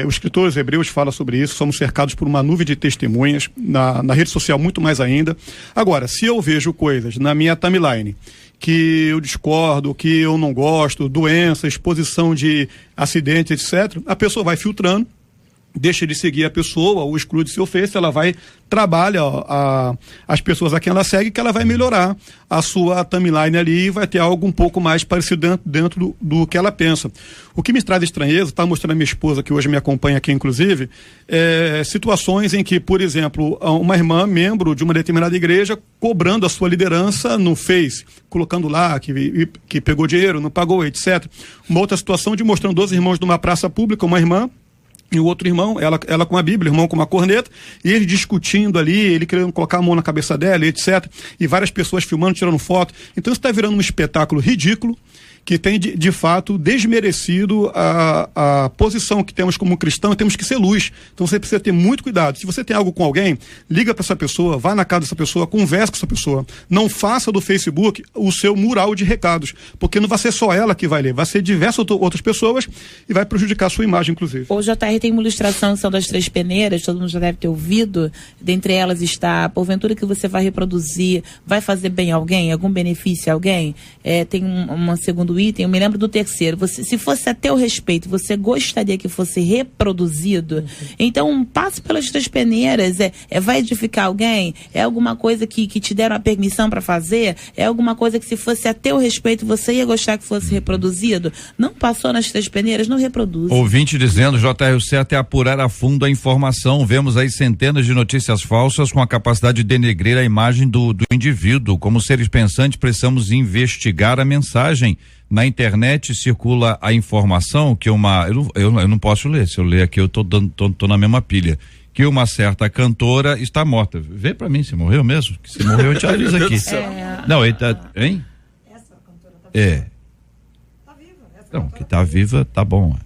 os escritores hebreus falam sobre isso, somos cercados por uma nuvem de testemunhas, na rede social muito mais ainda. Agora, se eu vejo coisas na minha timeline que eu discordo, que eu não gosto, doença, exposição de acidentes, etc., a pessoa vai filtrando, deixa de seguir a pessoa, ou exclui do seu Face, ela vai, trabalha as pessoas a quem ela segue, que ela vai melhorar a sua timeline ali e vai ter algo um pouco mais parecido dentro do que ela pensa. O que me traz estranheza, tá mostrando a minha esposa, que hoje me acompanha aqui inclusive, situações em que, por exemplo, uma irmã, membro de uma determinada igreja, cobrando a sua liderança no Face, colocando lá que pegou dinheiro, não pagou, etc. Uma outra situação de mostrando 2 irmãos numa praça pública, uma irmã e o outro irmão, ela com a Bíblia, o irmão com uma corneta, e eles discutindo ali, ele querendo colocar a mão na cabeça dela, etc. E várias pessoas filmando, tirando foto. Então isso está virando um espetáculo ridículo, que tem de fato desmerecido a posição que temos como cristão, e temos que ser luz. Então você precisa ter muito cuidado. Se você tem algo com alguém, liga para essa pessoa, vá na casa dessa pessoa, converse com essa pessoa. Não faça do Facebook o seu mural de recados, porque não vai ser só ela que vai ler, vai ser diversas outras pessoas e vai prejudicar a sua imagem, inclusive. O JR tem uma ilustração que são das 3 peneiras, todo mundo já deve ter ouvido. Dentre elas está, porventura que você vai reproduzir, vai fazer bem a alguém, algum benefício a alguém? Tem uma segunda item, eu me lembro do terceiro. Se fosse a teu respeito, você gostaria que fosse reproduzido? Então, passe pelas 3 peneiras. Vai edificar alguém? É alguma coisa que te deram a permissão para fazer? É alguma coisa que, se fosse a teu respeito, você ia gostar que fosse reproduzido? Não passou nas 3 peneiras, não reproduz. Ouvinte dizendo, JR, o certo é apurar a fundo a informação. Vemos aí centenas de notícias falsas com a capacidade de denegrir a imagem do indivíduo. Como seres pensantes, precisamos investigar a mensagem. Na internet circula a informação que eu não posso ler, se eu ler aqui eu tô na mesma pilha, que uma certa cantora está morta. Vê pra mim, se morreu mesmo? Se morreu eu te aviso aqui. Não, ele tá, hein? Essa cantora tá viva. Tá viva. Não, que tá viva, tá bom.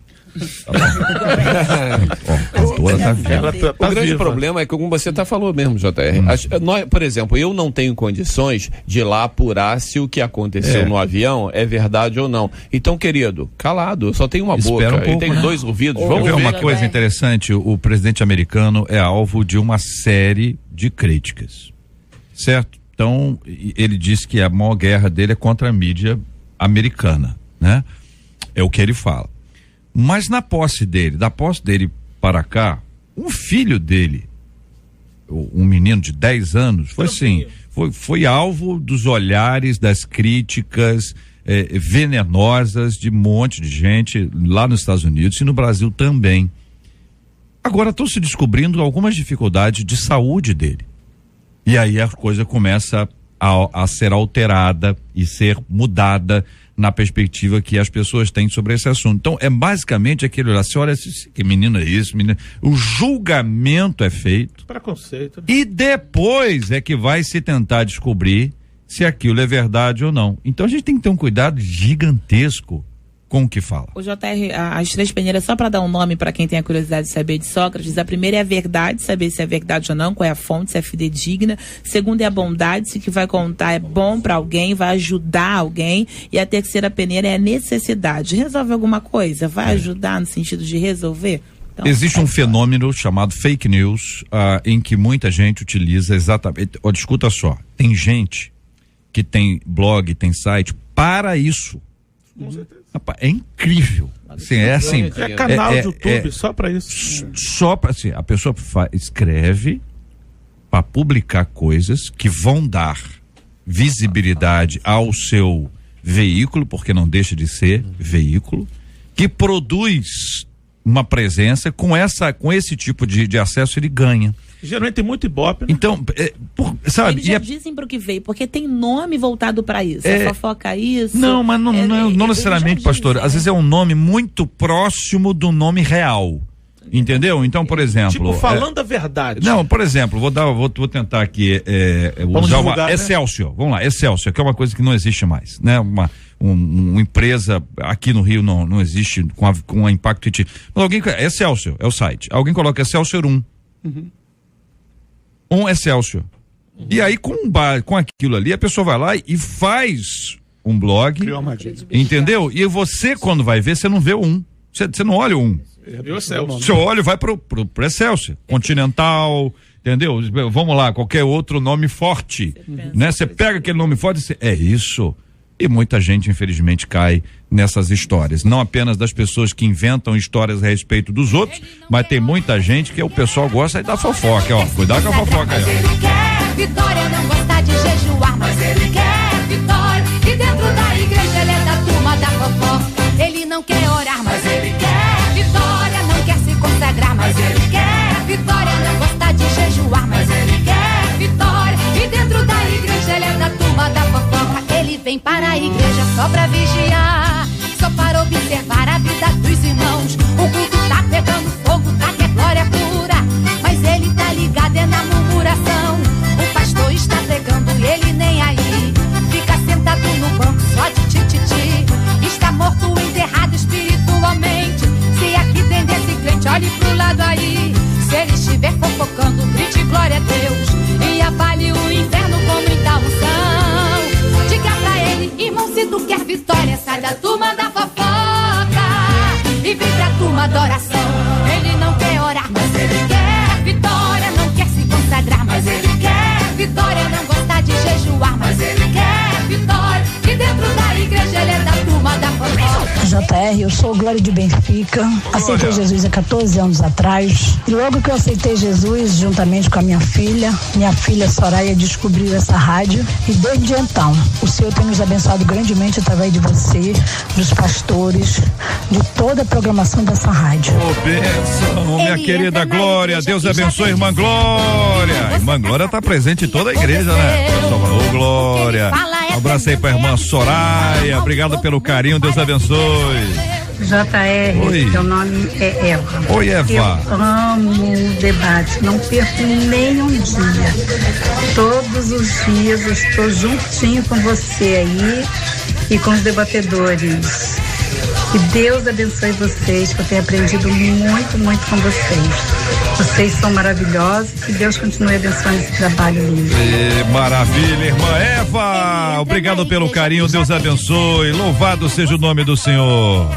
O grande problema é que, como você falou mesmo, JR, nós, por exemplo, eu não tenho condições de ir lá apurar se o que aconteceu no avião é verdade ou não. Então, querido, calado, eu só tenho uma boca, eu tenho 2 ouvidos. Vamos ver uma coisa interessante, o presidente americano é alvo de uma série de críticas, certo? Então, ele disse que a maior guerra dele é contra a mídia americana, né? É o que ele fala. Mas da posse dele para cá, um filho dele, um menino de 10 anos, foi alvo dos olhares, das críticas venenosas de um monte de gente lá nos Estados Unidos e no Brasil também. Agora estão se descobrindo algumas dificuldades de saúde dele. E aí a coisa começa a ser alterada e ser mudada na perspectiva que as pessoas têm sobre esse assunto. Então, é basicamente aquele olhar, assim, olha, que menino é isso, menino. O julgamento é feito. Preconceito. E depois é que vai se tentar descobrir se aquilo é verdade ou não. Então, a gente tem que ter um cuidado gigantesco com o que fala. O JR, as 3 peneiras, só para dar um nome para quem tem a curiosidade de saber de Sócrates, a primeira é a verdade, saber se é verdade ou não, qual é a fonte, se é fidedigna. Segunda é a bondade, se o que vai contar é bom para alguém, vai ajudar alguém. E a terceira peneira é a necessidade. Resolve alguma coisa? Vai ajudar no sentido de resolver? Então, existe um fenômeno chamado fake news, em que muita gente utiliza exatamente. Escuta só, tem gente que tem blog, tem site para isso. Com certeza. Rapaz, é incrível. Assim, é canal do YouTube só para isso. Só para assim, a pessoa escreve para publicar coisas que vão dar visibilidade ao seu veículo, porque não deixa de ser veículo, que produz uma presença com esse tipo de acesso, ele ganha. Geralmente tem muito ibope, né? Então, sabe? Eles já dizem pro que veio, porque tem nome voltado para isso. A fofoca isso. Não, mas não necessariamente, pastor. Às vezes é um nome muito próximo do nome real. Entendeu? Então, por exemplo. Tipo, falando a verdade. Não, por exemplo, vou tentar aqui usar uma Excelsior. Né? Vamos lá, Excelsior, que é uma coisa que não existe mais, né? Uma empresa aqui no Rio não existe com impacto. Mas Excelsior é o site. Alguém coloca Excelsior 1. Um Excelsior. E aí, com aquilo ali, a pessoa vai lá e faz um blog. Entendeu? E você, quando vai ver, você não vê o 1. Você não olha o 1. Você olha e vai pro Excelsior. Continental, entendeu? Vamos lá, qualquer outro nome forte. Né? Você pega aquele nome forte e você, é isso. E muita gente, infelizmente, cai nessas histórias. Não apenas das pessoas que inventam histórias a respeito dos outros, mas tem muita gente que o pessoal gosta aí da fofoca, ó. Cuidado com a fofoca aí. Mas ele quer vitória, não gosta de jejuar, mas ele quer vitória. E dentro da igreja ele é da turma da fofoca. Ele não quer orar, mas ele quer vitória. Não quer se consagrar, mas ele quer vitória. Não gosta de jejuar, mas ele quer vitória. E dentro da igreja ele é da turma da fofoca. Ele vem para a igreja só pra vigiar, só para observar a vida dos irmãos. O culto tá pegando fogo, tá que é glória pura, mas ele tá ligado é na murmuração. O pastor está pregando e ele nem aí, fica sentado no banco só de tititi. Está morto, enterrado espiritualmente. Se aqui tem desse crente, olhe pro lado aí. Se ele estiver fofocando, grite glória a Deus e abale o inferno com muita unção. Diga pra ele, irmão, se tu quer vitória, sai da turma da fofoca e vem pra turma da oração. Ele não quer orar, mas ele quer vitória. Não quer se consagrar, mas ele quer vitória. Não gosta de jejuar, mas ele quer vitória. E dentro da igreja ele é da turma da fofoca. JR, eu sou Glória de Benfica, aceitei Jesus há 14 anos atrás, e logo que eu aceitei Jesus, juntamente com a minha filha Soraya descobriu essa rádio, e desde então, o Senhor tem nos abençoado grandemente através de você, dos pastores, de toda a programação dessa rádio. Bênção, minha querida Glória, Deus abençoe, irmã Glória. Irmã Glória está presente em toda a igreja, né? Ô, Glória. Um abraço aí pra irmã Soraya, obrigado pelo carinho, Deus abençoe. JR, Oi. Meu nome é Eva. Oi, Eva. Eu amo o debate, não perco nem um dia. Todos os dias eu estou juntinho com você aí e com os debatedores. Que Deus abençoe vocês, que eu tenho aprendido muito, muito com vocês. Vocês são maravilhosos, que Deus continue abençoando esse trabalho lindo. Maravilha, irmã Eva! Obrigado pelo carinho, Deus abençoe. Louvado seja o nome do Senhor.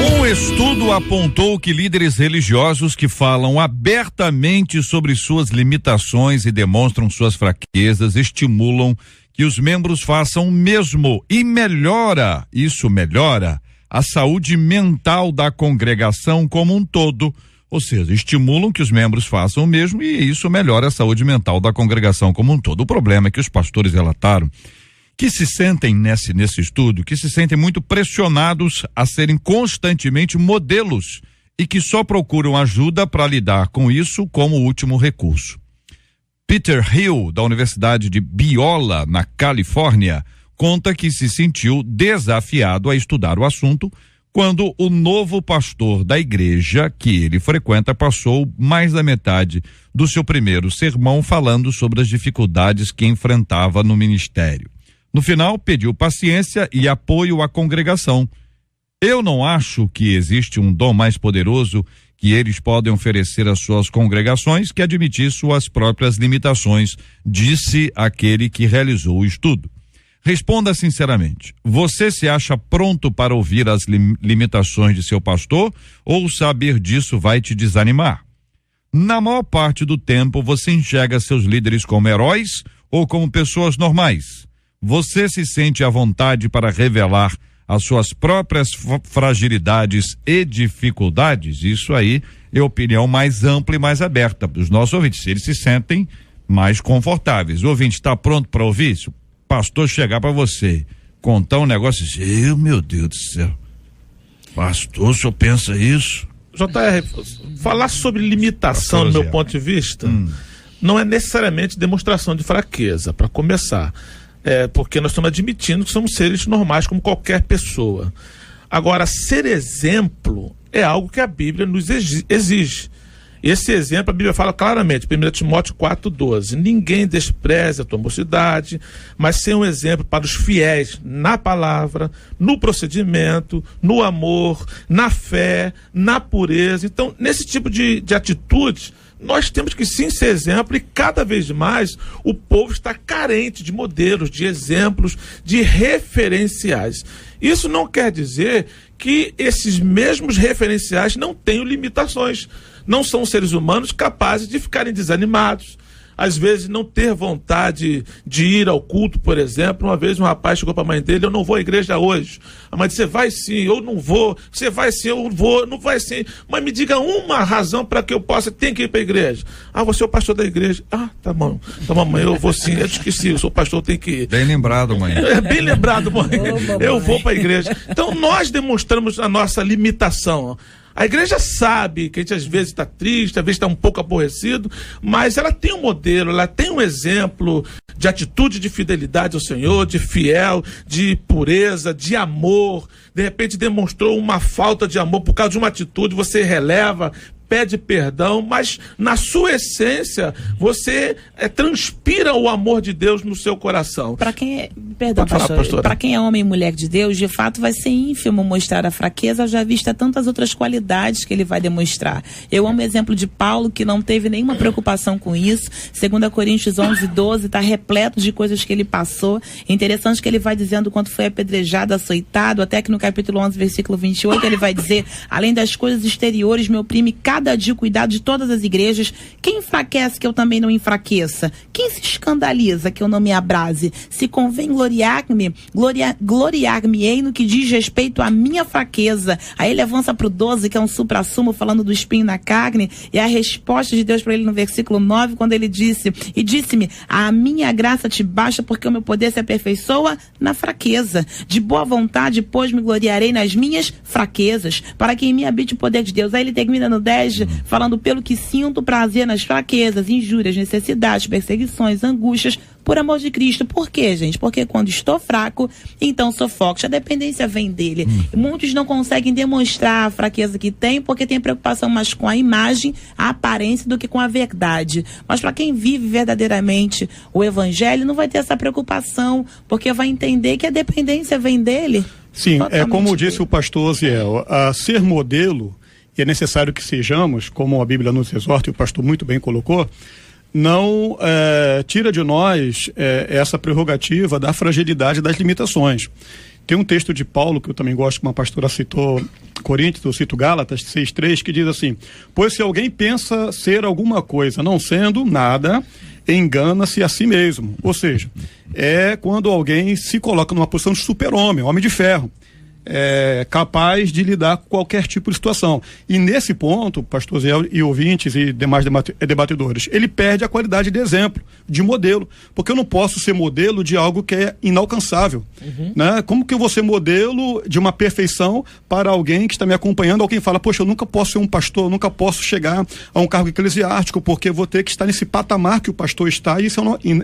Um estudo apontou que líderes religiosos que falam abertamente sobre suas limitações e demonstram suas fraquezas estimulam que os membros façam o mesmo e melhora a saúde mental da congregação como um todo. Ou seja, estimulam que os membros façam o mesmo e isso melhora a saúde mental da congregação como um todo. O problema é que os pastores relataram que se sentem nesse estudo, que se sentem muito pressionados a serem constantemente modelos e que só procuram ajuda para lidar com isso como último recurso. Peter Hill, da Universidade de Biola, na Califórnia, conta que se sentiu desafiado a estudar o assunto quando o novo pastor da igreja que ele frequenta passou mais da metade do seu primeiro sermão falando sobre as dificuldades que enfrentava no ministério. No final, pediu paciência e apoio à congregação. Eu não acho que existe um dom mais poderoso que eles podem oferecer às suas congregações que admitir suas próprias limitações, disse aquele que realizou o estudo. Responda sinceramente, você se acha pronto para ouvir as limitações de seu pastor ou saber disso vai te desanimar? Na maior parte do tempo, você enxerga seus líderes como heróis ou como pessoas normais? Você se sente à vontade para revelar as suas próprias fragilidades e dificuldades? Isso aí é a opinião mais ampla e mais aberta dos nossos ouvintes. Eles se sentem mais confortáveis. O ouvinte está pronto para ouvir? Se o pastor chegar para você, contar um negócio assim, meu Deus do céu, pastor, o senhor pensa isso? JR, falar sobre limitação, do meu ponto de vista, não é necessariamente demonstração de fraqueza, para começar. Porque nós estamos admitindo que somos seres normais como qualquer pessoa. Agora, ser exemplo é algo que a Bíblia nos exige. Esse exemplo, a Bíblia fala claramente, 1 Timóteo 4,12, ninguém despreze a tua mocidade, mas seja um exemplo para os fiéis na palavra, no procedimento, no amor, na fé, na pureza. Então, nesse tipo de atitude, nós temos que sim ser exemplo e cada vez mais o povo está carente de modelos, de exemplos, de referenciais. Isso não quer dizer que esses mesmos referenciais não tenham limitações. Não são seres humanos capazes de ficarem desanimados, às vezes não ter vontade de ir ao culto, por exemplo. Uma vez um rapaz chegou para a mãe dele, eu não vou à igreja hoje. A mãe disse, você vai sim, eu não vou. Você vai sim, eu vou, não vai sim. Mas me diga uma razão para que eu possa, tem que ir para a igreja. Você é o pastor da igreja. Tá bom. Então, mamãe, eu vou sim, eu esqueci, eu sou pastor, tem que ir. Bem lembrado, mãe. Bem lembrado, mãe. Eu vou para a igreja. Então, nós demonstramos a nossa limitação. A igreja sabe que a gente às vezes está triste, às vezes está um pouco aborrecido, mas ela tem um modelo, ela tem um exemplo de atitude de fidelidade ao Senhor, de fiel, de pureza, de amor. De repente demonstrou uma falta de amor por causa de uma atitude, você releva, pede perdão, mas na sua essência você transpira o amor de Deus no seu coração. Para quem pastor, para quem é homem e mulher de Deus, de fato vai ser ínfimo mostrar a fraqueza, já vista tantas outras qualidades que ele vai demonstrar. Eu amo o exemplo de Paulo, que não teve nenhuma preocupação com isso. 2 Coríntios 11:12 está repleto de coisas que ele passou. Interessante que ele vai dizendo quanto foi apedrejado, açoitado, até que no capítulo 11, versículo 28, ele vai dizer, além das coisas exteriores, me oprime cada dia o cuidado de todas as igrejas. Quem enfraquece que eu também não enfraqueça? Quem se escandaliza que eu não me abrase? Se convém gloriar-me-ei no que diz respeito à minha fraqueza. Aí ele avança para o 12, que é um supra-sumo, falando do espinho na carne, e a resposta de Deus para ele no versículo 9, quando ele disse, e disse-me, a minha graça te basta porque o meu poder se aperfeiçoa na fraqueza. De boa vontade, pois, me gloriarei nas minhas fraquezas, para que em mim habite o poder de Deus. Aí ele termina no 10, falando, pelo que sinto prazer nas fraquezas, injúrias, necessidades, perseguições, angústias, por amor de Cristo. Por quê, gente? Porque quando estou fraco, então sou forte. A dependência vem dele. Muitos não conseguem demonstrar a fraqueza que tem porque tem preocupação mais com a imagem, a aparência, do que com a verdade. Mas para quem vive verdadeiramente o evangelho, não vai ter essa preocupação, porque vai entender que a dependência vem dele. Sim, é como disse o pastor Osiel, a ser modelo, e é necessário que sejamos, como a Bíblia nos exorta, e o pastor muito bem colocou, não tira de nós essa prerrogativa da fragilidade das limitações. Tem um texto de Paulo, que eu também gosto, como a pastora citou Coríntios, eu cito Gálatas 6:3, que diz assim: pois se alguém pensa ser alguma coisa não sendo nada, engana-se a si mesmo. Ou seja, é quando alguém se coloca numa posição de super-homem, homem de ferro, capaz de lidar com qualquer tipo de situação. E nesse ponto, pastor Zé e ouvintes e demais debatedores, ele perde a qualidade de exemplo, de modelo, porque eu não posso ser modelo de algo que é inalcançável, né? Como que eu vou ser modelo de uma perfeição para alguém que está me acompanhando, alguém fala, poxa, eu nunca posso ser um pastor, eu nunca posso chegar a um cargo eclesiástico, porque eu vou ter que estar nesse patamar que o pastor está, e isso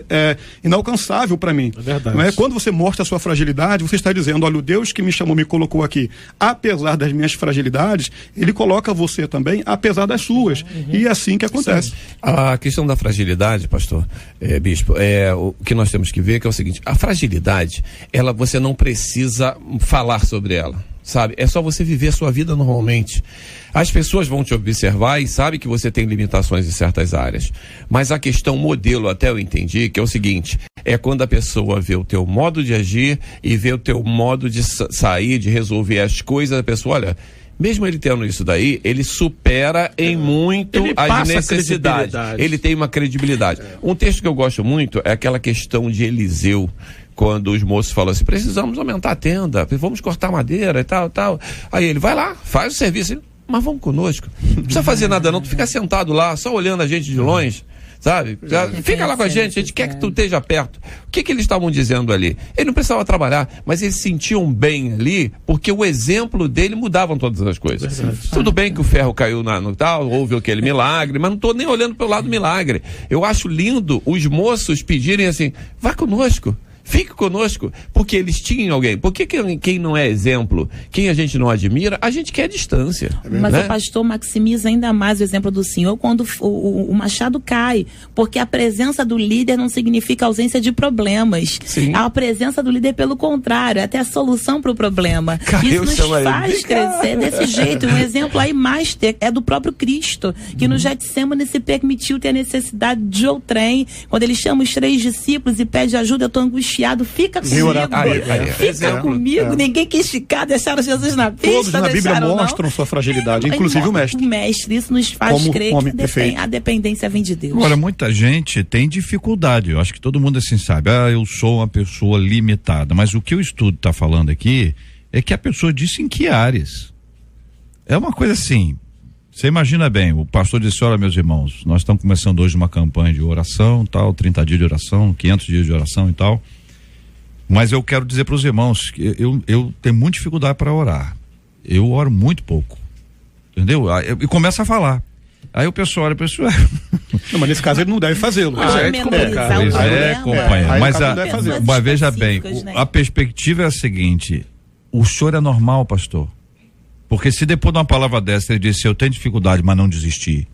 é inalcançável para mim. É verdade. Não é? Quando você mostra a sua fragilidade, você está dizendo, olha, o Deus que me chamou, me colocou aqui, apesar das minhas fragilidades, ele coloca você também, apesar das suas. E é assim que acontece. Sim. A questão da fragilidade, pastor, bispo, o que nós temos que ver que é o seguinte: a fragilidade, você não precisa falar sobre ela, sabe? É só você viver a sua vida normalmente. As pessoas vão te observar e sabem que você tem limitações em certas áreas. Mas a questão modelo, até eu entendi, que é o seguinte: é quando a pessoa vê o teu modo de agir e vê o teu modo de sair, de resolver as coisas, a pessoa, olha, mesmo ele tendo isso daí, ele supera em muito as necessidades. Ele tem uma credibilidade. Um texto que eu gosto muito é aquela questão de Eliseu, quando os moços falam assim, precisamos aumentar a tenda, vamos cortar madeira e tal. Aí ele vai lá, faz o serviço, mas vamos conosco. Não precisa fazer nada não, tu fica sentado lá, só olhando a gente de longe, sabe? Fica lá com a gente quer que tu esteja perto. O que eles estavam dizendo ali? Ele não precisava trabalhar, mas eles sentiam bem ali, porque o exemplo dele mudavam todas as coisas. Tudo bem que o ferro caiu no tal, houve aquele milagre, mas não estou nem olhando pelo lado do milagre. Eu acho lindo os moços pedirem assim, vá conosco. Fique conosco, porque eles tinham alguém. Porque quem não é exemplo, quem a gente não admira, a gente quer distância. Mas o pastor maximiza ainda mais o exemplo do senhor quando o machado cai, porque a presença do líder não significa ausência de problemas. Sim. A presença do líder, pelo contrário, é até a solução para o problema. Isso nos faz crescer desse jeito. Um exemplo aí master é do próprio Cristo, que no Getsêmani se permitiu ter a necessidade de outrem. Quando ele chama os 3 discípulos e pede ajuda, eu estou angustiado. Fica comigo, fica comigo. Ninguém quis ficar, deixaram Jesus na pista. Todos na Bíblia mostram sua fragilidade, inclusive o mestre. O mestre, isso nos faz crer que a dependência vem de Deus. Agora, muita gente tem dificuldade, eu acho que todo mundo assim sabe, eu sou uma pessoa limitada, mas o que o estudo está falando aqui é que a pessoa disse em que áreas. É uma coisa assim, você imagina bem, o pastor disse, olha meus irmãos, nós estamos começando hoje uma campanha de oração, 30 dias de oração, 500 dias de oração e tal. Mas eu quero dizer para os irmãos que eu tenho muita dificuldade para orar. Eu oro muito pouco. Entendeu? E começa a falar. Aí o pessoal olha para isso. Não, mas nesse caso ele não deve fazê-lo. Companheiro. Mas veja bem, a perspectiva é a seguinte: o choro é normal, pastor. Porque se depois de uma palavra dessa ele disse, eu tenho dificuldade, mas não desisti.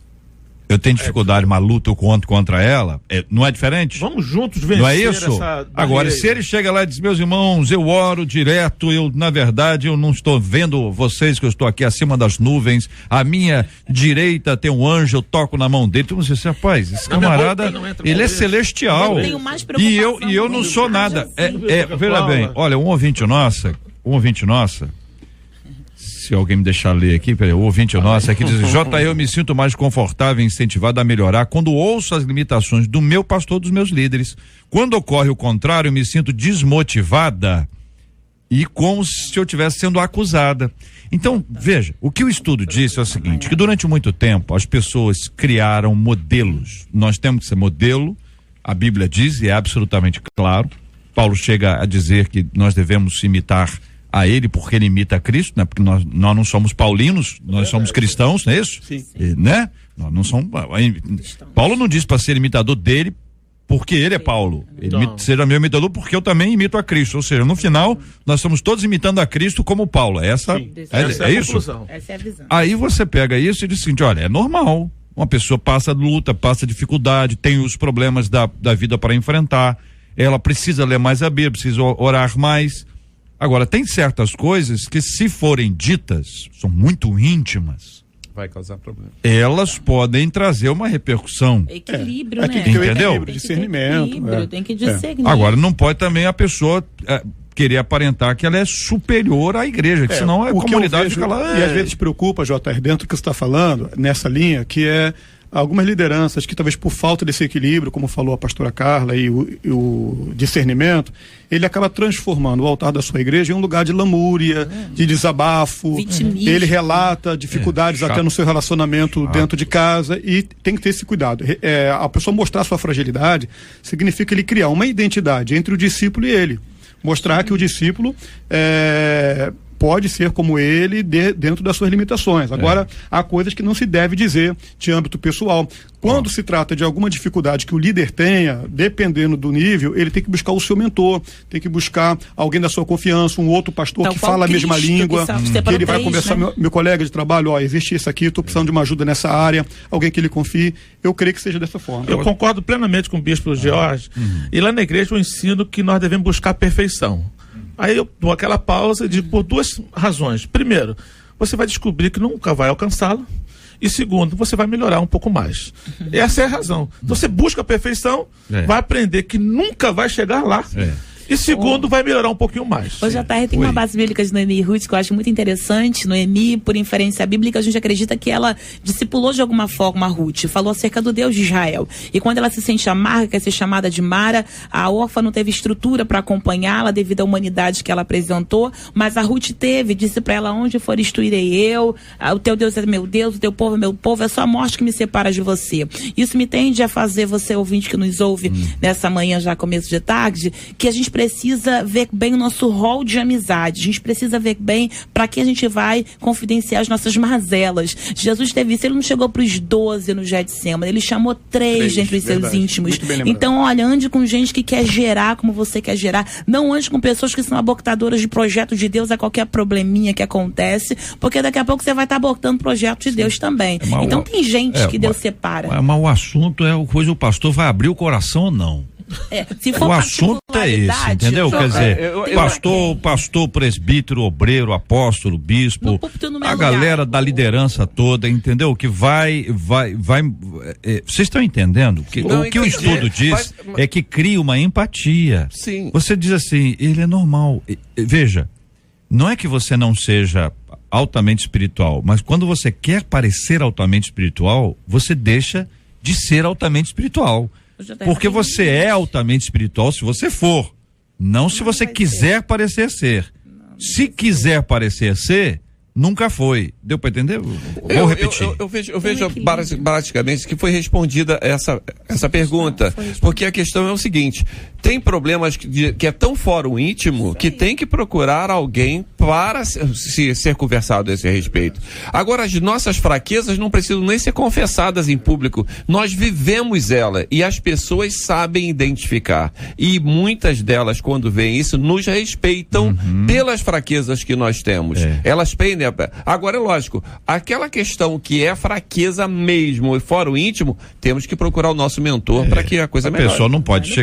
Eu tenho dificuldade, mas luto contra ela, não é diferente? Vamos juntos vencer. Não é isso? Agora, se ele chega lá e diz, meus irmãos, eu oro direto, na verdade, eu não estou vendo vocês, que eu estou aqui acima das nuvens, a minha direita tem um anjo, eu toco na mão dele, então você diz, rapaz, esse camarada, ele é celestial. Eu tenho mais preocupação e eu não sou nada. Veja bem, olha, um ouvinte nossa, se alguém me deixar ler aqui, o ouvinte nosso aqui diz, eu me sinto mais confortável e incentivado a melhorar quando ouço as limitações do meu pastor, dos meus líderes. Quando ocorre o contrário, eu me sinto desmotivada e como se eu estivesse sendo acusada. Então, veja, o que o estudo disse é o seguinte, que durante muito tempo as pessoas criaram modelos. Nós temos que ser modelo, a Bíblia diz, e é absolutamente claro, Paulo chega a dizer que nós devemos imitar a ele porque ele imita a Cristo, né? Porque nós não somos paulinos, nós somos cristãos, não é isso? Sim. Né? Nós não somos. Paulo não diz para ser imitador dele porque ele é Paulo. Seja meu imitador porque eu também imito a Cristo. Ou seja, no final, nós estamos todos imitando a Cristo como Paulo. Essa é isso? Essa é a visão. Aí você pega isso e diz assim, olha, é normal. Uma pessoa passa luta, passa dificuldade, tem os problemas da vida para enfrentar. Ela precisa ler mais a Bíblia, precisa orar mais. Agora, tem certas coisas que, se forem ditas, são muito íntimas. Vai causar problema. Elas podem trazer uma repercussão. Equilíbrio, né? Tem que ter Entendeu? equilíbrio, discernimento. Tem que discernir. Agora, não pode também a pessoa querer aparentar que ela é superior à igreja, que senão a comunidade fica lá. E às vezes preocupa, JR, dentro do que você está falando, nessa linha, que é algumas lideranças que talvez por falta desse equilíbrio, como falou a pastora Carla, e o discernimento, ele acaba transformando o altar da sua igreja em um lugar de lamúria, de desabafo. Vitimismo. Ele relata dificuldades até no seu relacionamento dentro de casa, e tem que ter esse cuidado. A pessoa mostrar sua fragilidade significa ele criar uma identidade entre o discípulo e ele. Mostrar que o discípulo pode ser como ele dentro das suas limitações. Agora, há coisas que não se deve dizer de âmbito pessoal. Quando se trata de alguma dificuldade que o líder tenha, dependendo do nível, ele tem que buscar o seu mentor, tem que buscar alguém da sua confiança, um outro pastor Então, que fala a mesma língua, que ele vai conversar, né? meu colega de trabalho, existe isso aqui, estou precisando de uma ajuda nessa área, alguém que ele confie. Eu creio que seja dessa forma. Eu concordo plenamente com o bispo George. E lá na igreja eu ensino que nós devemos buscar a perfeição. Aí eu dou aquela pausa e digo por duas razões. Primeiro, você vai descobrir que nunca vai alcançá-lo. E segundo, você vai melhorar um pouco mais. Essa é a razão. Então, você busca a perfeição, vai aprender que nunca vai chegar lá. E segundo, vai melhorar um pouquinho mais. O JR tem uma base bíblica de Noemi Ruth que eu acho muito interessante. Noemi, por inferência bíblica, a gente acredita que ela discipulou de alguma forma a Ruth, falou acerca do Deus de Israel. E quando ela se sente amarga, quer ser chamada de Mara, a órfã não teve estrutura para acompanhá-la devido à humanidade que ela apresentou, mas a Ruth teve, disse para ela: onde for instruirei eu, o teu Deus é meu Deus, o teu povo é meu povo, é só a morte que me separa de você. Isso me tende a fazer, você ouvinte que nos ouve nessa manhã, já começo de tarde, que a gente precisa ver bem o nosso rol de amizade. A gente precisa ver bem para que a gente vai confidenciar as nossas mazelas. Jesus teve isso, ele não chegou para os 12 no Getsemane, ele chamou 3 entre os seus íntimos. Então, olha, ande com gente que quer gerar como você quer gerar. Não ande com pessoas que são abortadoras de projetos de Deus a qualquer probleminha que acontece, porque daqui a pouco você vai estar abortando projetos de Deus também. Então tem gente que Deus separa. Mas o assunto é coisa, o pastor vai abrir o coração ou não? Se for o assunto é esse, entendeu? Quer dizer, pastor, presbítero, obreiro, apóstolo, bispo, a galera da liderança toda, entendeu? Que vai. Vocês estão entendendo? O que o estudo diz é que cria uma empatia. Sim. Você diz assim, ele é normal. Veja, não é que você não seja altamente espiritual, mas quando você quer parecer altamente espiritual, você deixa de ser altamente espiritual. Porque você é altamente espiritual se você for, não se você quiser parecer ser. Se quiser parecer ser, nunca foi. Deu para entender? Vou repetir. Eu vejo praticamente que foi respondida essa pergunta. Porque a questão é o seguinte: tem problemas que é tão fora o íntimo que tem que procurar alguém para ser conversado a esse respeito. Agora, as nossas fraquezas não precisam nem ser confessadas em público. Nós vivemos ela e as pessoas sabem identificar. E muitas delas, quando veem isso, nos respeitam pelas fraquezas que nós temos. Elas pendem. Agora, é lógico, aquela questão que é fraqueza mesmo e fora o íntimo, temos que procurar o nosso mentor para que a coisa melhore. A pessoa não pode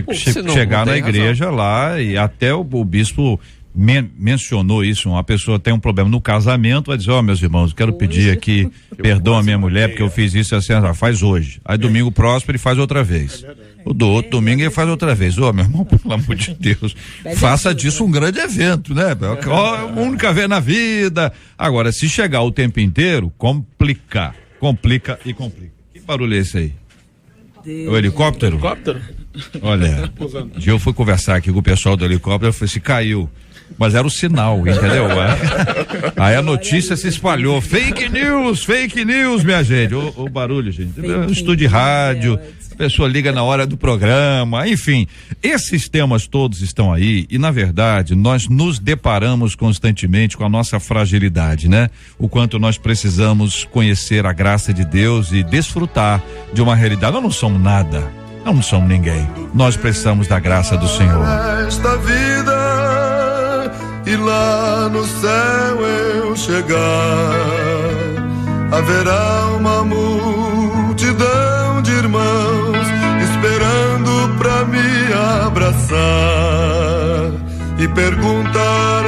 chegar na igreja lá, e até o bispo mencionou isso. Uma pessoa tem um problema no casamento, vai dizer: meus irmãos, quero pedir aqui perdão à minha mulher porque eu fiz isso assim, faz hoje. Aí domingo próximo ele faz outra vez. O do outro domingo ele faz outra vez. Meu irmão, pelo amor de Deus, faça disso um grande evento, né? Uma única vez na vida. Agora, se chegar o tempo inteiro, complica. Que barulho é esse aí? É o helicóptero? Olha, um dia eu fui conversar aqui com o pessoal do helicóptero, eu falei assim: caiu. Mas era o sinal, entendeu? Aí a notícia se espalhou. Fake news, minha gente. O barulho, gente. Estúdio de rádio, a pessoa liga na hora do programa, enfim. Esses temas todos estão aí e, na verdade, nós nos deparamos constantemente com a nossa fragilidade, né? O quanto nós precisamos conhecer a graça de Deus e desfrutar de uma realidade. Nós não somos nada. não somos ninguém. Nós precisamos da graça do Senhor. Esta vida e lá no céu eu chegar, haverá uma multidão de irmãos esperando pra me abraçar e perguntarão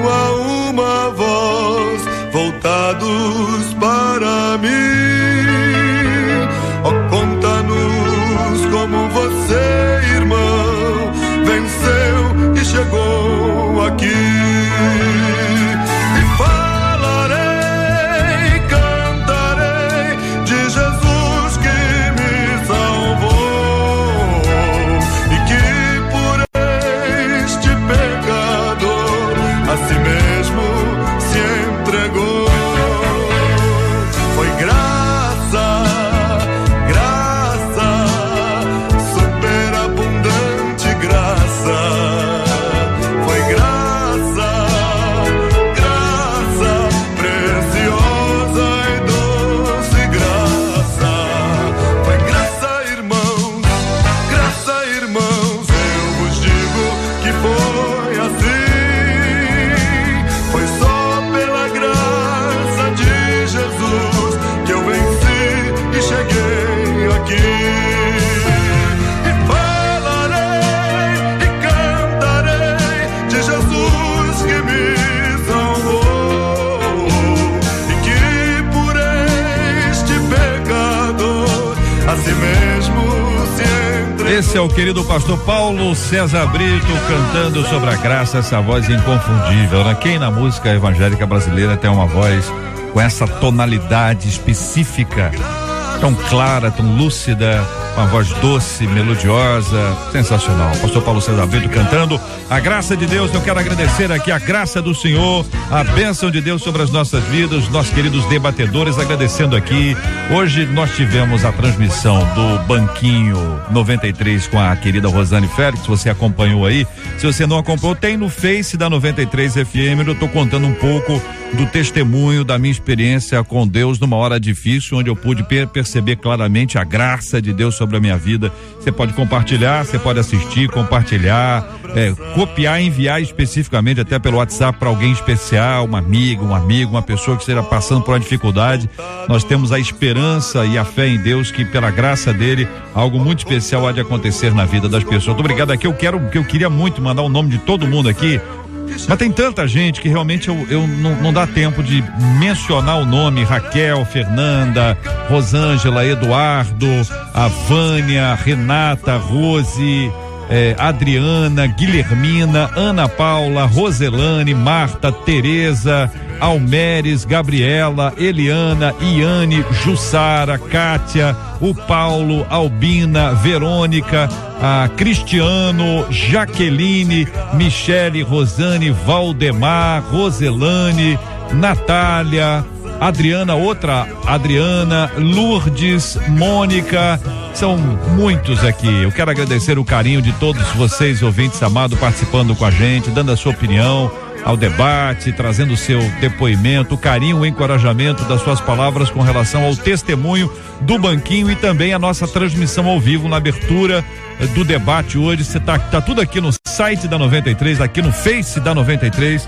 a uma voz, voltados para mim: ó, conta-nos como você, irmão, venceu e chegou aqui. E falarei, cantarei de Jesus que me salvou e que por este pecador a si mesmo se entregou. Foi graça, graça, superabundante graça. Foi graça, graça, preciosa e doce graça. Foi graça, irmãos, eu vos digo que foi assim. Foi só pela graça de Jesus que eu venci e cheguei aqui. E falarei e cantarei de Jesus que me salvou e que por este pecador a si mesmo se entregou. Esse é o querido pastor Paulo César Brito cantando sobre a graça, essa voz inconfundível, né? Quem na música evangélica brasileira tem uma voz com essa tonalidade específica, tão clara, tão lúcida, uma voz doce, melodiosa, sensacional. Pastor Paulo César Brito cantando a graça de Deus. Eu quero agradecer aqui a graça do Senhor, a bênção de Deus sobre as nossas vidas, nossos queridos debatedores, agradecendo aqui. Hoje nós tivemos a transmissão do Banquinho 93 com a querida Rosane Félix. Você acompanhou aí? Se você não acompanhou, tem no Face da 93 FM. Eu tô contando um pouco do testemunho da minha experiência com Deus numa hora difícil, onde eu pude perceber claramente a graça de Deus sobre a minha vida. Você pode compartilhar, você pode assistir, compartilhar, copiar, enviar especificamente até pelo WhatsApp para alguém especial, uma amiga, um amigo, uma pessoa que esteja passando por uma dificuldade. Nós temos a esperança e a fé em Deus que, pela graça dele, algo muito especial há de acontecer na vida das pessoas. Muito obrigado aqui. Eu queria muito mandar o nome de todo mundo aqui, mas tem tanta gente que realmente eu não dá tempo de mencionar o nome. Raquel, Fernanda, Rosângela, Eduardo, a Vânia, Renata, Rose, Adriana, Guilhermina, Ana Paula, Roselane, Marta, Tereza, Almeres, Gabriela, Eliana, Iane, Jussara, Kátia, o Paulo, Albina, Verônica, a Cristiano, Jaqueline, Michele, Rosane, Valdemar, Roselane, Natália, Adriana, outra Adriana, Lourdes, Mônica, são muitos aqui. Eu quero agradecer o carinho de todos vocês, ouvintes amados, participando com a gente, dando a sua opinião ao debate, trazendo o seu depoimento, o carinho, o encorajamento das suas palavras com relação ao testemunho do Banquinho e também a nossa transmissão ao vivo na abertura do debate hoje. Você tá tudo aqui no site da 93, aqui no Face da 93,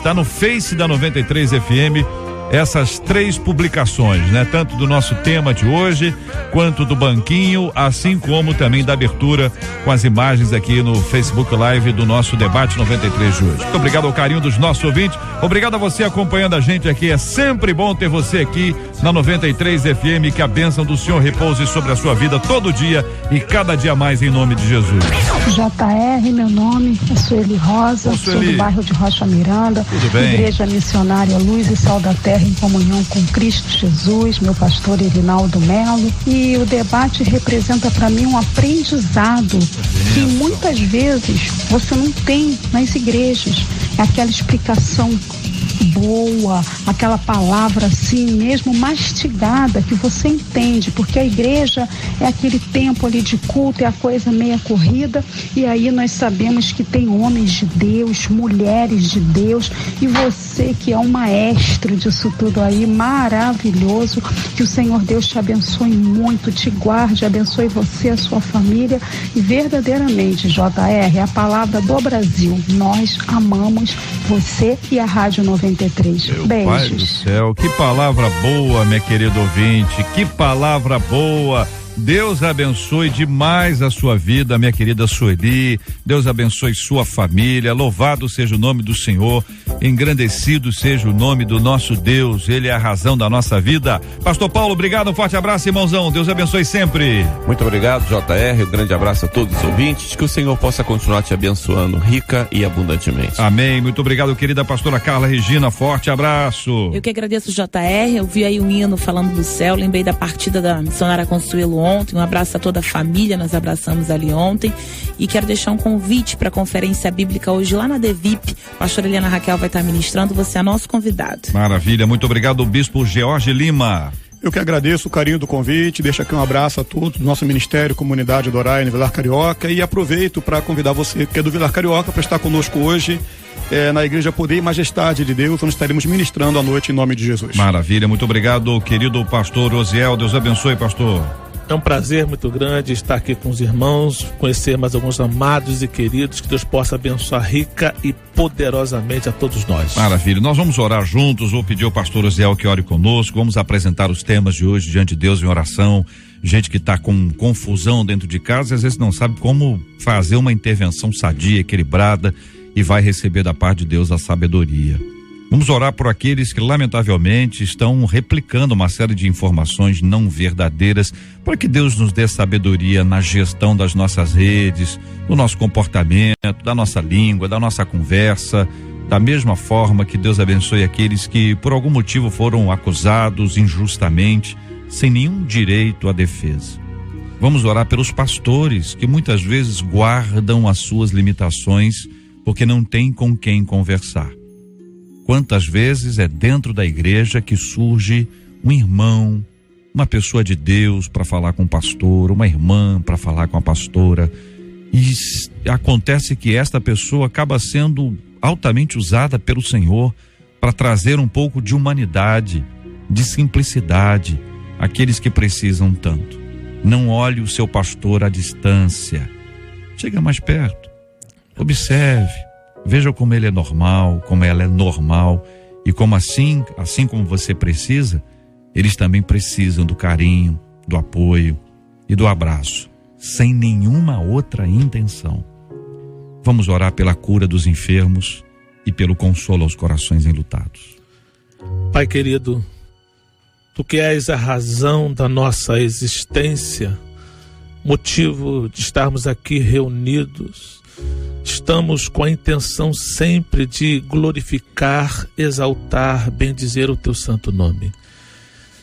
tá no Face da 93 FM. Essas três publicações, né? Tanto do nosso tema de hoje, quanto do Banquinho, assim como também da abertura com as imagens aqui no Facebook Live do nosso debate 93 de hoje. Muito obrigado ao carinho dos nossos ouvintes, obrigado a você acompanhando a gente aqui. É sempre bom ter você aqui na 93 FM, que a bênção do Senhor repouse sobre a sua vida todo dia e cada dia mais, em nome de Jesus. JR, meu nome é Sueli Rosa, sou do bairro de Rocha Miranda, Igreja Missionária Luz e Sal da Terra, em comunhão com Cristo Jesus, meu pastor Irinaldo Melo, e o debate representa para mim um aprendizado que muitas vezes você não tem nas igrejas, aquela explicação boa, aquela palavra assim mesmo mastigada, que você entende, porque a igreja é aquele tempo ali de culto, é a coisa meia corrida, e aí nós sabemos que tem homens de Deus, mulheres de Deus, e você que é um maestro disso tudo aí, maravilhoso, que o Senhor Deus te abençoe muito, te guarde, abençoe você, a sua família, e verdadeiramente, JR, a palavra do Brasil, nós amamos você e a Rádio 93. Meu Beijos. Pai do céu, que palavra boa, minha querida ouvinte, que palavra boa. Deus abençoe demais a sua vida, minha querida Sueli. Deus abençoe sua família. Louvado seja o nome do Senhor. Engrandecido seja o nome do nosso Deus. Ele é a razão da nossa vida. Pastor Paulo, obrigado. Um forte abraço, irmãozão. Deus abençoe sempre. Muito obrigado, JR. Um grande abraço a todos os ouvintes. Que o Senhor possa continuar te abençoando rica e abundantemente. Amém. Muito obrigado, querida pastora Carla Regina. Forte abraço. Eu que agradeço, JR. Eu vi aí um hino falando do céu. Lembrei da partida da missionária Consuelo ontem. Um abraço a toda a família, nós abraçamos ali ontem, e quero deixar um convite para a conferência bíblica hoje lá na DEVIP. A pastora Eliana Raquel vai estar ministrando, você é nosso convidado. Maravilha, muito obrigado, bispo George Lima. Eu que agradeço o carinho do convite, deixo aqui um abraço a todos do nosso Ministério Comunidade Adorai no Vilar Carioca, e aproveito para convidar você que é do Vilar Carioca para estar conosco hoje na Igreja Poder e Majestade de Deus, onde estaremos ministrando à noite em nome de Jesus. Maravilha, muito obrigado, querido pastor Osiel. Deus abençoe, pastor. É um prazer muito grande estar aqui com os irmãos, conhecer mais alguns amados e queridos, que Deus possa abençoar rica e poderosamente a todos nós. Maravilha, nós vamos orar juntos. Vou pedir ao pastor Osiel que ore conosco, vamos apresentar os temas de hoje diante de Deus em oração. Gente que está com confusão dentro de casa e às vezes não sabe como fazer uma intervenção sadia, equilibrada, e vai receber da parte de Deus a sabedoria. Vamos orar por aqueles que lamentavelmente estão replicando uma série de informações não verdadeiras, para que Deus nos dê sabedoria na gestão das nossas redes, do nosso comportamento, da nossa língua, da nossa conversa, da mesma forma que Deus abençoe aqueles que por algum motivo foram acusados injustamente, sem nenhum direito à defesa. Vamos orar pelos pastores que muitas vezes guardam as suas limitações porque não têm com quem conversar. Quantas vezes é dentro da igreja que surge um irmão, uma pessoa de Deus para falar com o pastor, uma irmã para falar com a pastora, e acontece que esta pessoa acaba sendo altamente usada pelo Senhor para trazer um pouco de humanidade, de simplicidade, àqueles que precisam tanto. Não olhe o seu pastor à distância, chega mais perto, observe. Veja como ele é normal, como ela é normal, e como assim como você precisa, eles também precisam do carinho, do apoio e do abraço, sem nenhuma outra intenção. Vamos orar pela cura dos enfermos e pelo consolo aos corações enlutados. Pai querido, Tu que és a razão da nossa existência, motivo de estarmos aqui reunidos, estamos com a intenção sempre de glorificar, exaltar, bendizer o Teu santo nome.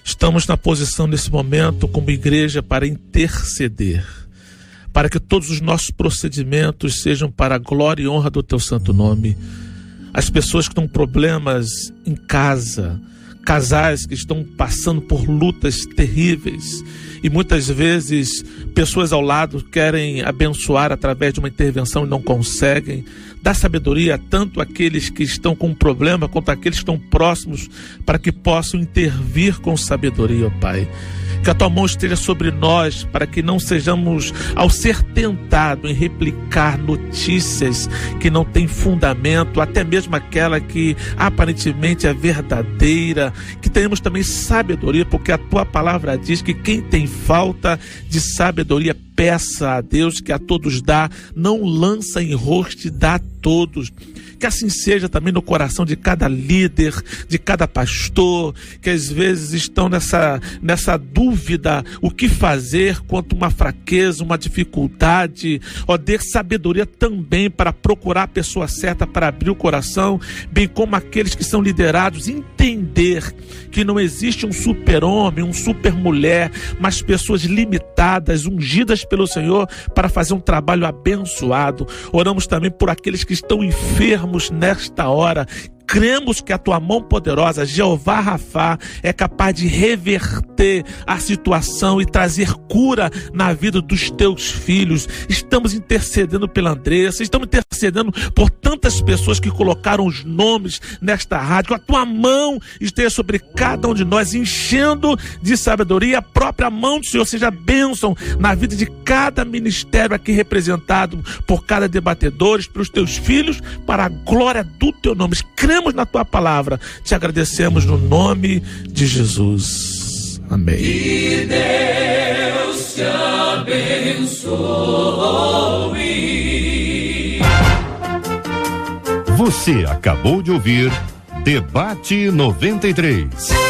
Estamos na posição nesse momento como igreja para interceder, para que todos os nossos procedimentos sejam para a glória e honra do Teu santo nome. As pessoas que estão com problemas em casa, casais que estão passando por lutas terríveis, e muitas vezes pessoas ao lado querem abençoar através de uma intervenção e não conseguem. Dá sabedoria tanto àqueles que estão com problema quanto àqueles que estão próximos, para que possam intervir com sabedoria, ó Pai. Que a Tua mão esteja sobre nós, para que não sejamos, ao ser tentado em replicar notícias que não têm fundamento, até mesmo aquela que aparentemente é verdadeira, que tenhamos também sabedoria, porque a Tua palavra diz que quem tem falta de sabedoria, peça a Deus, que a todos dá, não lança em rosto e dá a todos. Que assim seja também no coração de cada líder, de cada pastor, que às vezes estão nessa dúvida, o que fazer quanto uma fraqueza, uma dificuldade. Ó, dê sabedoria também para procurar a pessoa certa, para abrir o coração, bem como aqueles que são liderados, entender que não existe um super-homem, um super-mulher, mas pessoas limitadas, ungidas pelo Senhor para fazer um trabalho abençoado. Oramos também por aqueles que estão enfermos nesta hora, cremos que a tua mão poderosa, Jeová Rafá, é capaz de reverter a situação e trazer cura na vida dos teus filhos. Estamos intercedendo pela Andressa, estamos intercedendo por tantas pessoas que colocaram os nomes nesta rádio. Que a tua mão esteja sobre cada um de nós, enchendo de sabedoria. A própria mão do Senhor seja bênção na vida de cada ministério aqui representado por cada debatedores, para os teus filhos, para a glória do teu nome. Cremos na tua palavra, te agradecemos no nome de Jesus. Amém. Que Deus te abençoe. Você acabou de ouvir Debate 93.